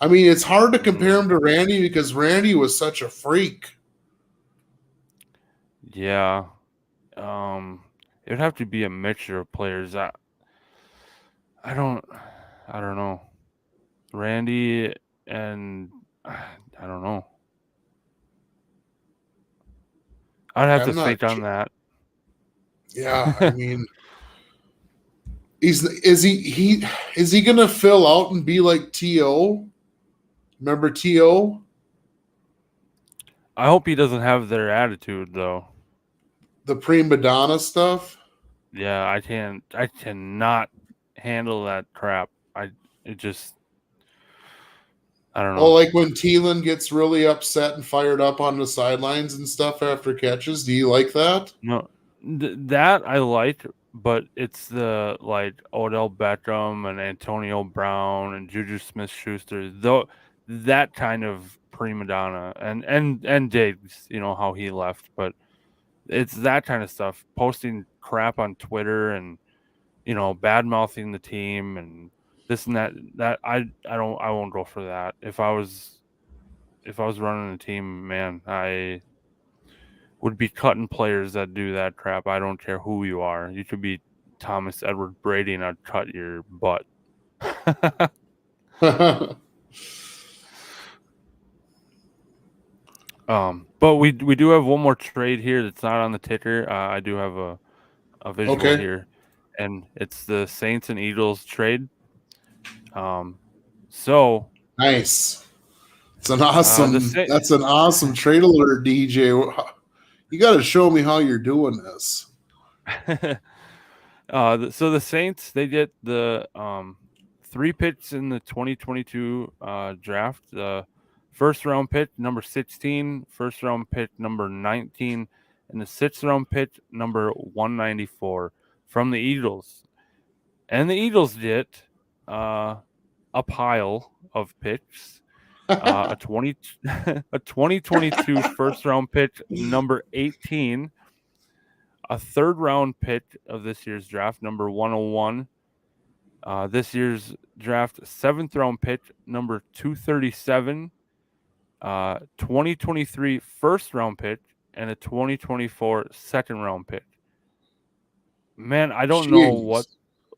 I mean, it's hard to compare him to Randy because Randy was such a freak. Yeah. It would have to be a mixture of players. I don't know. Randy and I don't know. I'd have to think on that. Yeah, I mean, is he gonna fill out and be like T.O.? Remember T.O.? I hope he doesn't have their attitude though. The prima donna stuff? Yeah, I cannot handle that crap. I don't know. Oh, like when Thielen gets really upset and fired up on the sidelines and stuff after catches. Do you like that? That I like, but it's the like Odell Beckham and Antonio Brown and Juju Smith-Schuster, though that kind of prima donna and Diggs, how he left, but it's that kind of stuff, posting crap on Twitter and bad mouthing the team and this and that. That I won't go for that. If I was running a team, man, I would be cutting players that do that crap. I don't care who you are. You could be Thomas Edward Brady and I'd cut your butt. But we do have one more trade here that's not on the ticker. I do have a visual Okay. here, and it's the Saints and Eagles trade. So Nice. It's an awesome. That's an awesome trade alert, DJ. You got to show me how you're doing this. So the Saints, they get the 3 picks in the 2022 draft. The first round pick number 16, first round pick number 19, and the 6th round pick number 194 from the Eagles. And the Eagles get a pile of picks. A 2022 first round pick number 18, a 3rd round pick of this year's draft number 101, this year's draft 7th round pick number 237, 2023 first round pick, and a 2024 second round pick. Man, I don't know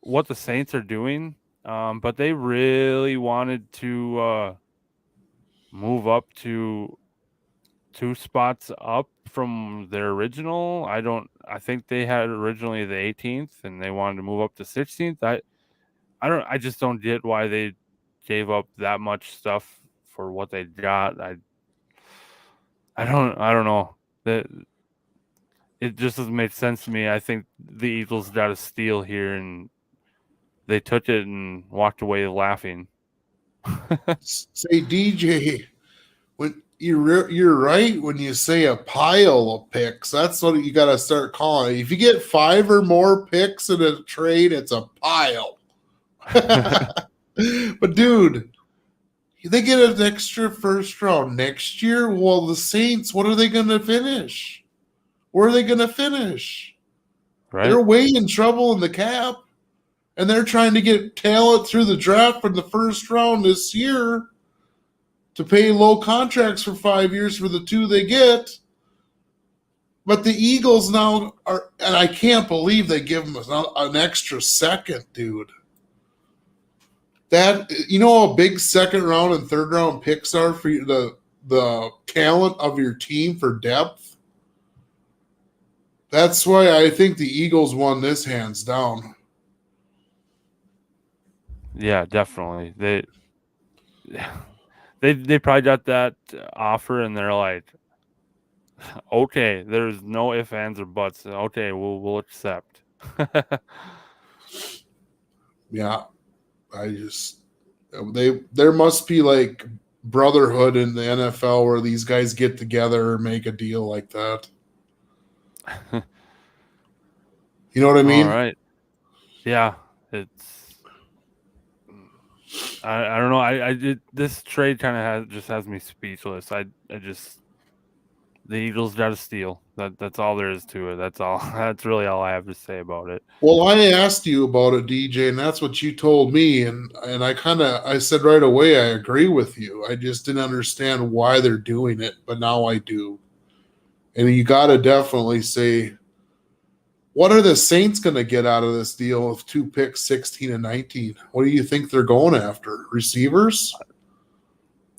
what the Saints are doing, but they really wanted to move up to 2 spots up from their original. I think they had originally the 18th and they wanted to move up to 16th. I just don't get why they gave up that much stuff for what they got. I don't know. That it just doesn't make sense to me. I think the Eagles got a steal here and they took it and walked away laughing. Say, DJ, when you're right when you say a pile of picks. That's what you got to start calling it. If you get 5 or more picks in a trade, it's a pile. But dude, they get an extra first round next year. Well, the Saints, what are they going to finish? Where are they going to finish? Right. They're way in trouble in the cap. And they're trying to get talent through the draft from the first round this year to pay low contracts for 5 years for the 2 they get. But the Eagles now are, and I can't believe they give them an extra second, dude. That, how big second round and third round picks are for the talent of your team for depth? That's why I think the Eagles won this hands down. Yeah, definitely. They probably got that offer and they're like, okay, there's no ifs, ands, or buts. Okay, we'll accept. Yeah, there must be like brotherhood in the NFL where these guys get together and make a deal like that. You know what I mean? All right. Yeah, it's. I don't know. This trade kind of has me speechless. The Eagles got a steal. That's all there is to it. That's all. That's really all I have to say about it. Well, I asked you about it, DJ, and that's what you told me, and I said right away I agree with you. I just didn't understand why they're doing it, but now I do. And you got to definitely say, what are the Saints going to get out of this deal of 2 picks, 16 and 19? What do you think they're going after? Receivers?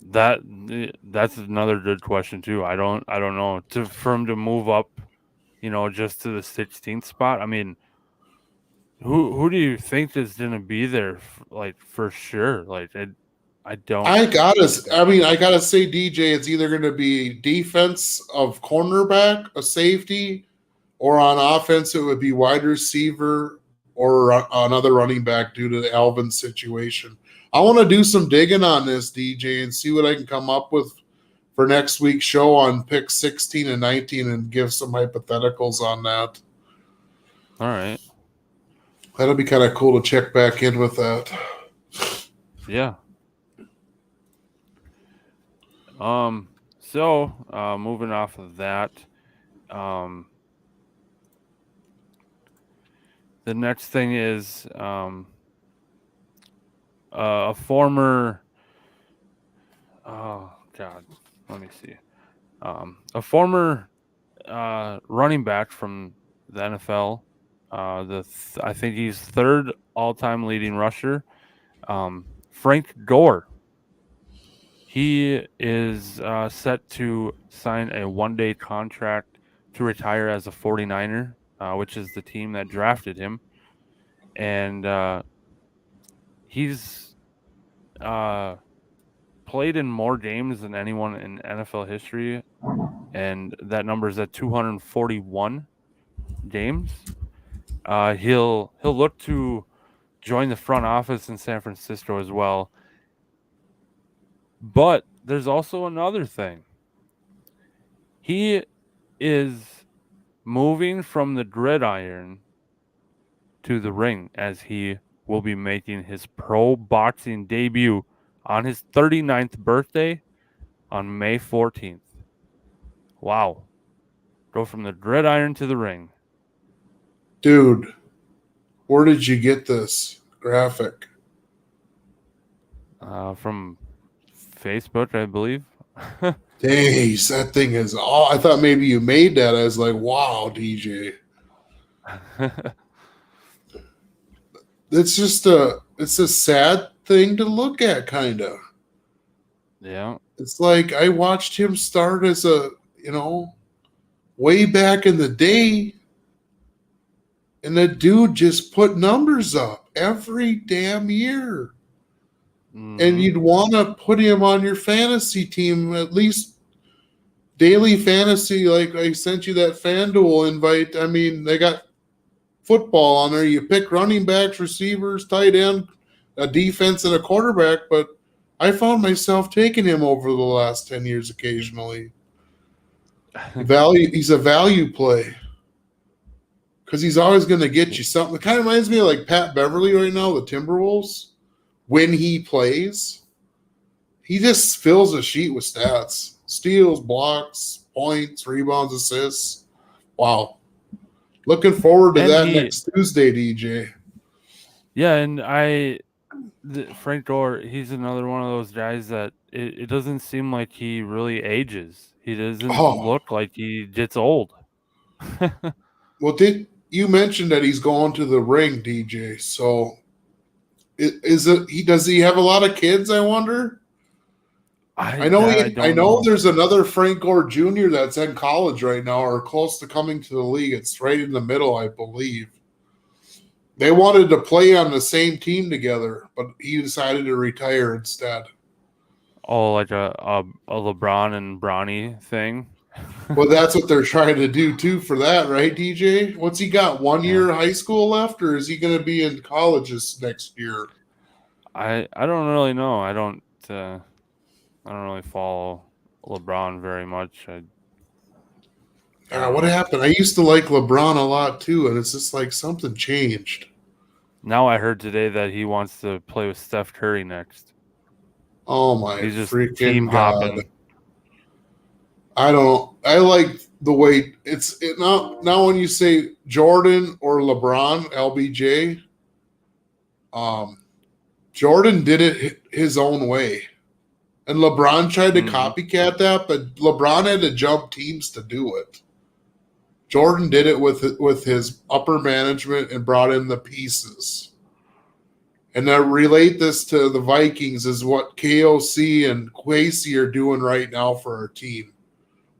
That's another good question too. I don't know. For him to move up, just to the 16th spot. I mean, who do you think is going to be there? For sure. I don't. I gotta say, DJ, it's either going to be defense of cornerback, a safety, or on offense, it would be wide receiver or another running back due to the Alvin situation. I want to do some digging on this, DJ, and see what I can come up with for next week's show on pick 16 and 19 and give some hypotheticals on that. All right. That'll be kind of cool to check back in with that. Yeah. So moving off of that, the next thing is a former. Oh God, let me see. A former running back from the NFL. I think he's third all-time leading rusher. Frank Gore. He is set to sign a one-day contract to retire as a 49er, which is the team that drafted him. And he's played in more games than anyone in NFL history, and that number is at 241 games. He'll look to join the front office in San Francisco as well. But there's also another thing. He is moving from the gridiron to the ring as he will be making his pro boxing debut on his 39th birthday on May 14th. Wow. Go from the gridiron to the ring. Dude, where did you get this graphic? From Facebook, I believe. Days, that thing is all. I thought maybe you made that. I was like, wow, DJ. It's a sad thing to look at, kind of. Yeah. It's like I watched him start as way back in the day, and the dude just put numbers up every damn year. And you'd want to put him on your fantasy team, at least daily fantasy. Like I sent you that FanDuel invite. I mean, they got football on there. You pick running backs, receivers, tight end, a defense, and a quarterback. But I found myself taking him over the last 10 years occasionally. He's a value play because he's always going to get you something. It kind of reminds me of like Pat Beverly right now, the Timberwolves. When he plays, he just fills a sheet with stats. Steals, blocks, points, rebounds, assists. Wow. Looking forward to that next Tuesday, DJ. Yeah, and Frank Gore, he's another one of those guys that it doesn't seem like he really ages. He doesn't look like he gets old. Well, you mentioned that he's going to the ring, DJ. So does he have a lot of kids, I wonder? I know there's another Frank Gore Jr. that's in college right now or close to coming to the league. It's right in the middle, I believe. They wanted to play on the same team together, but he decided to retire instead. Oh, like a LeBron and Bronny thing? Well, that's what they're trying to do too for that, right, DJ? What's he got? 1 year high school left, or is he going to be in colleges next year? I don't really know. I don't really follow LeBron very much. What happened? I used to like LeBron a lot too, and it's just like something changed. Now I heard today that he wants to play with Steph Curry next. Oh my He's just freaking team God. hopping. I like the way now when you say Jordan or LeBron, LBJ, Jordan did it his own way. And LeBron tried to copycat that, but LeBron had to jump teams to do it. Jordan did it with his upper management and brought in the pieces. And I relate this to the Vikings is what KOC and Kwesi are doing right now for our team.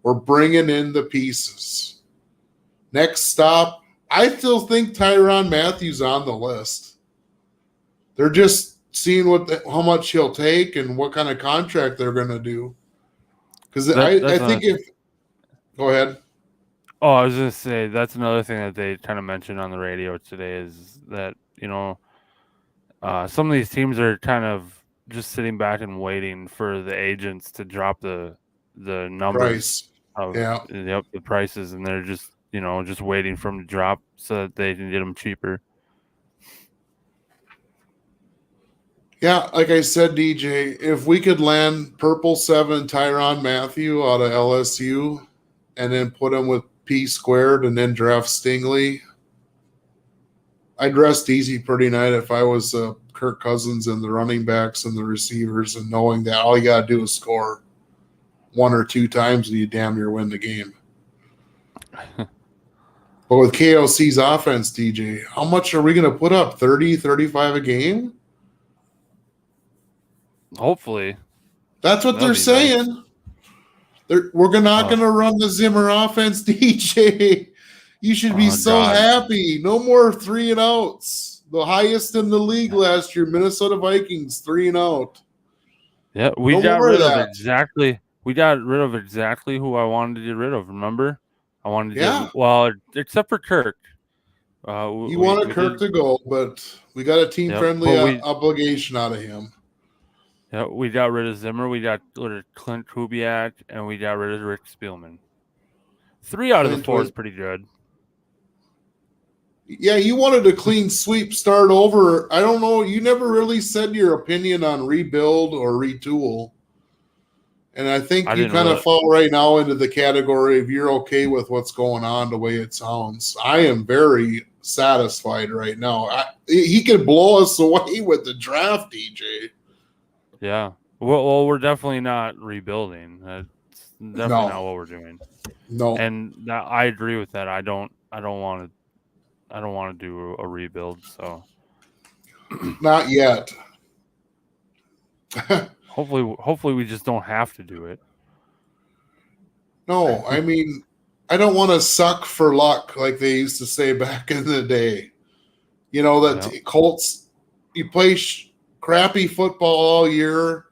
We're bringing in the pieces. Next stop, I still think Tyrann Mathieu's on the list. They're just seeing how much he'll take and what kind of contract they're going to do. Because I think go ahead. Oh, I was going to say that's another thing that they kind of mentioned on the radio today is that some of these teams are kind of just sitting back and waiting for the agents to drop the numbers Price. of the prices, and they're just just waiting for them to drop so that they can get them cheaper. Yeah, like I said, DJ, if we could land Purple 7 Tyrann Mathieu out of LSU and then put him with P squared and then draft Stingley, I'd rest easy pretty night if I was Kirk Cousins and the running backs and the receivers, and knowing that all you got to do is score 1 or 2 times and you damn near win the game. But with KOC's offense, DJ, how much are we going to put up? 30, 35 a game? Hopefully. That's what they're saying. Nice. We're not going to run the Zimmer offense, DJ. You should be so happy. No more 3 and outs. The highest in the league last year, Minnesota Vikings, 3 and out. Yeah, we got rid of exactly. We got rid of exactly who I wanted to get rid of. Remember, I wanted to except for Kirk. You wanted Kirk to go, but we got a team-friendly obligation out of him. Yeah, we got rid of Zimmer, we got rid of Clint Kubiak, and we got rid of Rick Spielman. 3 out of the 4 is pretty good. Yeah, you wanted a clean sweep, start over. I don't know. You never really said your opinion on rebuild or retool. And I think you kind of fall right now into the category of you're okay with what's going on the way it sounds. I am very satisfied right now. He could blow us away with the draft, DJ. Yeah. Well, we're definitely not rebuilding. That's definitely not what we're doing. No. And I agree with that. I don't want to do a rebuild, so not yet. Hopefully we just don't have to do it. No, I mean, I don't want to suck for luck like they used to say back in the day. Colts, you play crappy football all year.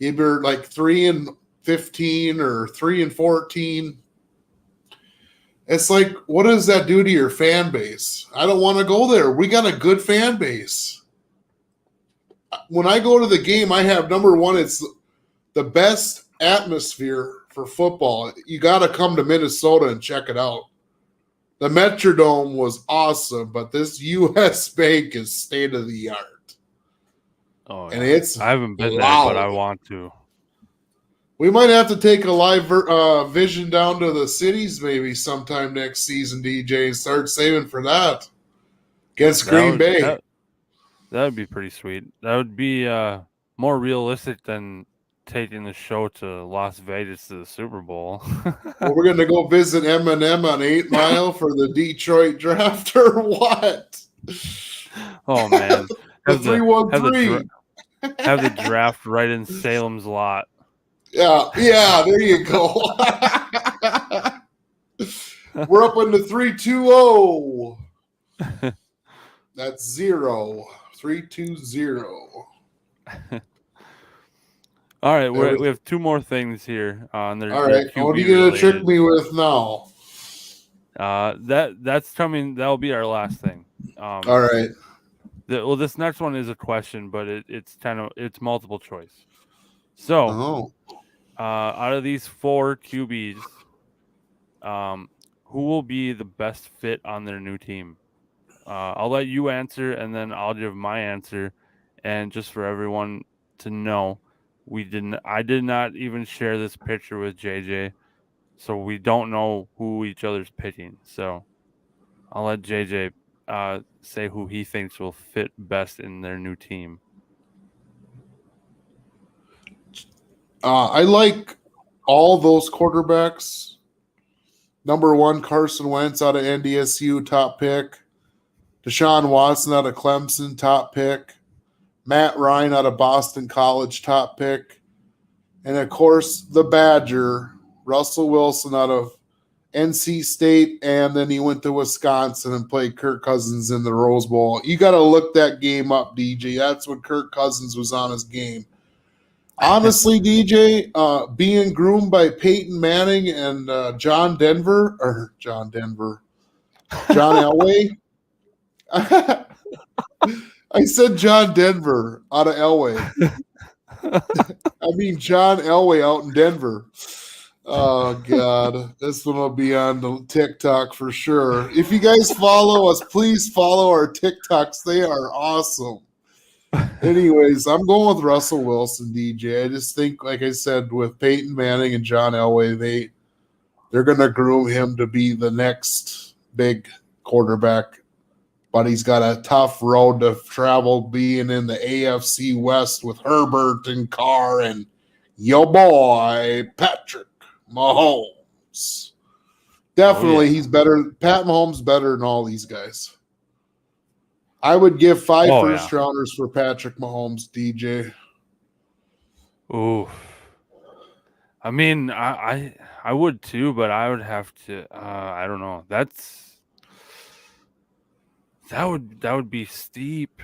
You're like 3-15 or 3-14. It's like, what does that do to your fan base? I don't want to go there. We got a good fan base. When I go to the game, I have number one, it's the best atmosphere for football. You got to come to Minnesota and check it out. The Metrodome was awesome, but this U.S. Bank is state of the art. Oh, yeah. And it's I haven't been loud. there, but I want to. We might have to take a live vision down to the cities maybe sometime next season, DJ, and start saving for that against Green Bay. That would be pretty sweet. That would be more realistic than taking the show to Las Vegas to the Super Bowl. Well, we're going to go visit Eminem on 8 Mile for the Detroit draft or what? Oh, man. The 313. Have the draft right in Salem's lot. Yeah, there you go. We're up into 320. That's 320. All right, we have 2 more things here. All right, what are you going to trick me with now? That's coming. That'll be our last thing. All right. This next one is a question, but it's multiple choice. So, out of these 4 QBs, who will be the best fit on their new team? I'll let you answer, and then I'll give my answer. And just for everyone to know, I did not even share this picture with JJ, so we don't know who each other's picking. So I'll let JJ say who he thinks will fit best in their new team. I like all those quarterbacks. Number 1, Carson Wentz out of NDSU, top pick. Deshaun Watson out of Clemson, top pick. Matt Ryan out of Boston College, top pick. And, of course, the Badger, Russell Wilson out of NC State, and then he went to Wisconsin and played Kirk Cousins in the Rose Bowl. You got to look that game up, DJ. That's when Kirk Cousins was on his game. Honestly, DJ, being groomed by Peyton Manning and John Elway. I said John Denver out of Elway. I mean John Elway out in Denver. Oh God, this one will be on the TikTok for sure. If you guys follow us, please follow our TikToks. They are awesome. Anyways, I'm going with Russell Wilson, DJ. I just think, like I said, with Peyton Manning and John Elway, they're going to groom him to be the next big quarterback. But he's got a tough road to travel, being in the AFC West with Herbert and Carr and your boy Patrick Mahomes. Definitely, he's better. Pat Mahomes better than all these guys. I would give 5 first rounders for Patrick Mahomes, DJ. Ooh. I mean, I would too, but I would have to. I don't know. That would be steep,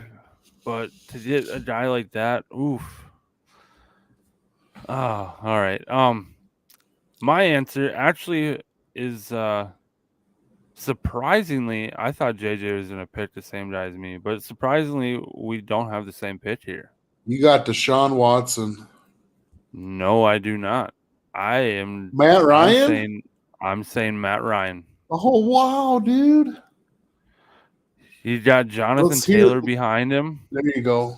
but to get a guy like that, oof. Oh, all right. My answer actually is surprisingly, I thought JJ was gonna pick the same guy as me, but surprisingly, we don't have the same pick here. You got Deshaun Watson. No, I do not. I am Matt Ryan. I'm saying Matt Ryan. Oh wow, dude! You got Jonathan Taylor behind him. There you go,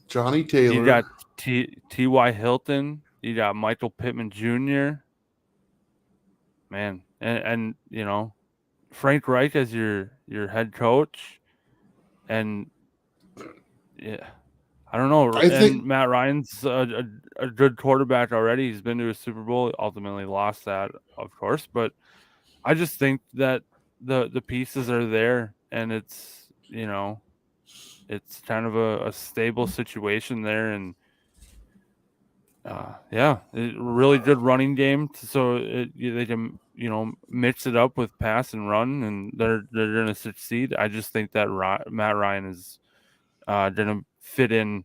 Johnny Taylor. You got T.Y. Hilton. You got Michael Pittman Jr. Man, and you know, Frank Reich as your head coach, and yeah, I don't know. I think Matt Ryan's a good quarterback already. He's been to a Super Bowl. Ultimately lost that, of course, but I just think that the pieces are there, and it's, you know, it's kind of a stable situation there, and yeah, really good running game. So they can, you know, mix it up with pass and run, and they're going to succeed. I just think that Matt Ryan is going to fit in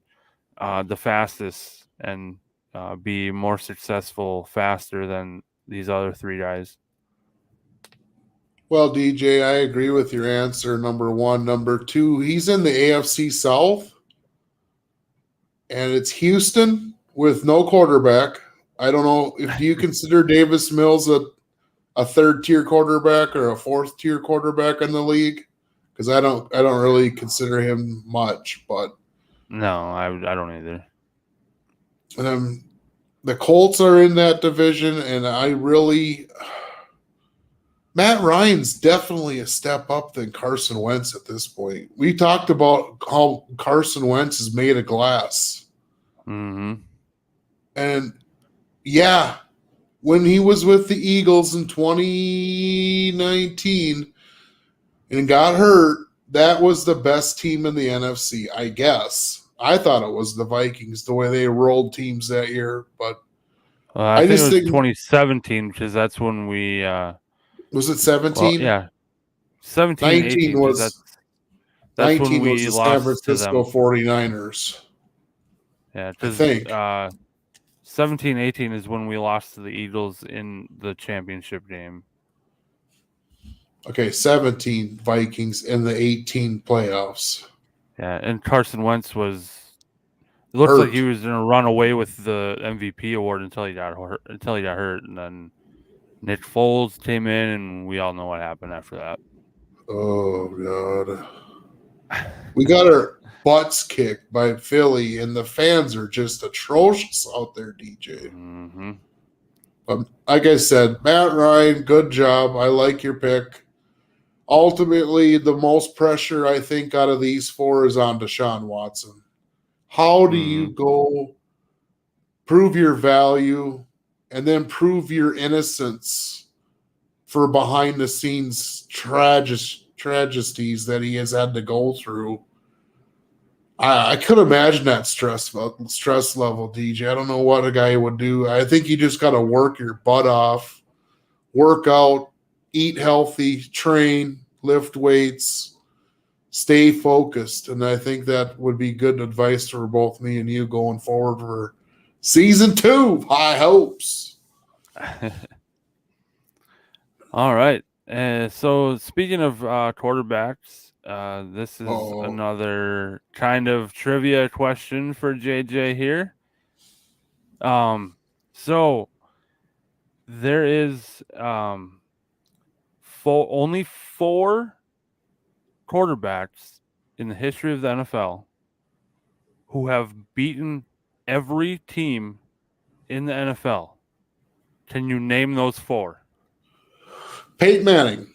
the fastest and be more successful faster than these other three guys. Well, DJ, I agree with your answer. Number one. Number two, he's in the AFC South, and it's Houston with no quarterback. I don't know do you consider Davis Mills a third tier quarterback or a fourth tier quarterback in the league? Because I don't really consider him much, but no, I don't either. And the Colts are in that division, and Matt Ryan's definitely a step up than Carson Wentz at this point. We talked about how Carson Wentz is made of glass. Mm-hmm. And yeah, when he was with the Eagles in 2019 and got hurt, that was the best team in the NFC, I guess. I thought it was the Vikings, the way they rolled teams that year. But I think it was 2017, because that's when we was it 17? Well, yeah, 17, 18 was that's 19 when we was the lost San Francisco to them. 49ers. Yeah, because 17, 18 is when we lost to the Eagles in the championship game. Okay, 17 Vikings in the 18 playoffs. Yeah, and Carson Wentz looks like he was going to run away with the MVP award until he got hurt. And then Nick Foles came in, and we all know what happened after that. Oh God, we got our butts kicked by Philly, and the fans are just atrocious out there, DJ. Mm-hmm. But like I said, Matt Ryan, good job. I like your pick. Ultimately, the most pressure I think out of these four is on Deshaun Watson. How do you go prove your value and then prove your innocence for behind-the-scenes tragedies that he has had to go through? I could imagine that stress level, DJ. I don't know what a guy would do. I think you just got to work your butt off, work out, eat healthy, train, lift weights, stay focused. And I think that would be good advice for both me and you going forward for season 2. High hopes. All right. So speaking of quarterbacks, this is another kind of trivia question for JJ here. So there is only 4 quarterbacks in the history of the NFL who have beaten every team in the NFL. Can you name those 4? Peyton Manning.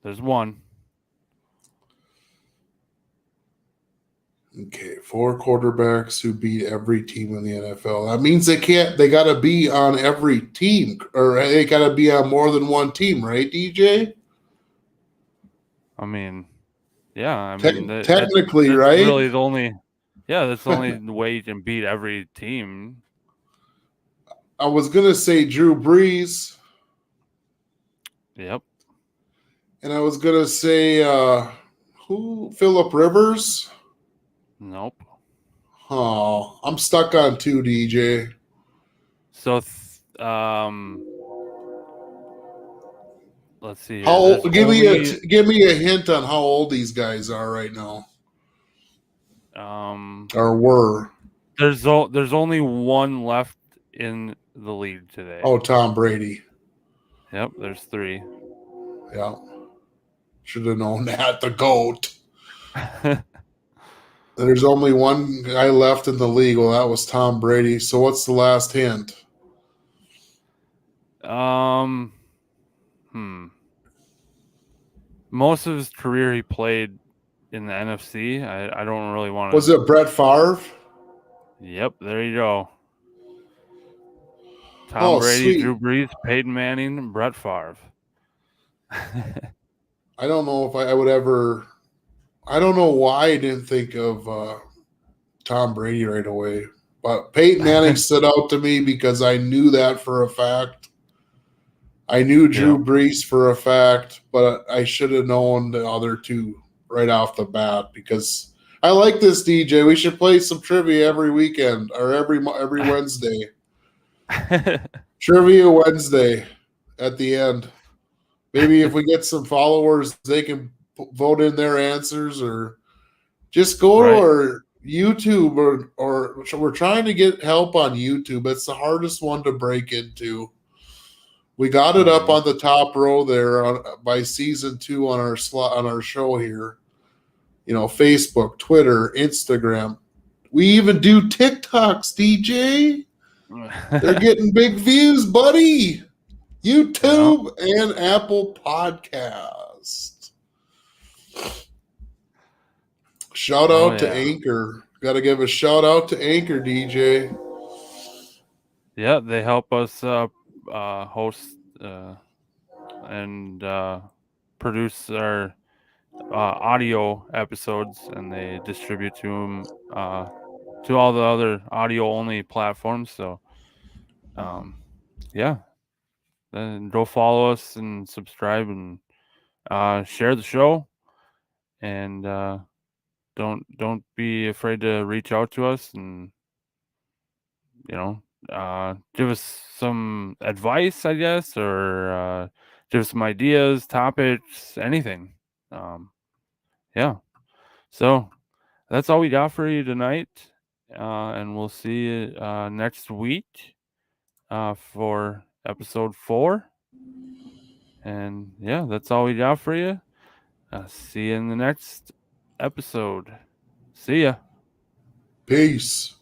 There's one. Okay, 4 quarterbacks who beat every team in the NFL. That means they got to be on every team, or they got to be on more than one team, right, DJ? I mean, yeah. I Te- mean, technically, that's right? really the only. Yeah, that's the only way you can beat every team. I was going to say Drew Brees, Yep. and I was going to say Phillip Rivers. Nope. Oh, I'm stuck on 2, DJ. So, let's see here. How old, There's only give me a hint on how old these guys are right now, or were. there's only one left in the league today. Oh, Tom Brady. Yep. There's 3. Yeah, should have known that. The GOAT. There's only one guy left in the league. Well, that was Tom Brady. So what's the last hint? Most of his career he played in the NFC. I don't really want to. Was it Brett Favre? Yep, there you go. Tom Brady, sweet. Drew Brees, Peyton Manning, and Brett Favre. I don't know if I would ever. I don't know why I didn't think of Tom Brady right away. But Peyton Manning stood out to me because I knew that for a fact. I knew Drew Brees for a fact, but I should have known the other 2 right off the bat because I like this, DJ. We should play some trivia every weekend or every Wednesday. Trivia Wednesday at the end. Maybe if we get some followers, they can vote in their answers, or just go to our YouTube, or we're trying to get help on YouTube. It's the hardest one to break into. We got it up on the top row there by season 2 on our show here. You know, Facebook, Twitter, Instagram. We even do TikToks, DJ. They're getting big views, buddy. YouTube and Apple Podcast. Shout out to Anchor. Got to give a shout out to Anchor, DJ. Yeah, they help us host and produce our audio episodes, and they distribute to them to all the other audio only platforms. So, yeah, then go follow us and subscribe and share the show, and don't be afraid to reach out to us, and give us some advice, I guess, or give us some ideas, topics, anything. Yeah. So that's all we got for you tonight. And we'll see you next week for episode 4. And yeah, that's all we got for you. See you in the next episode. See ya. Peace.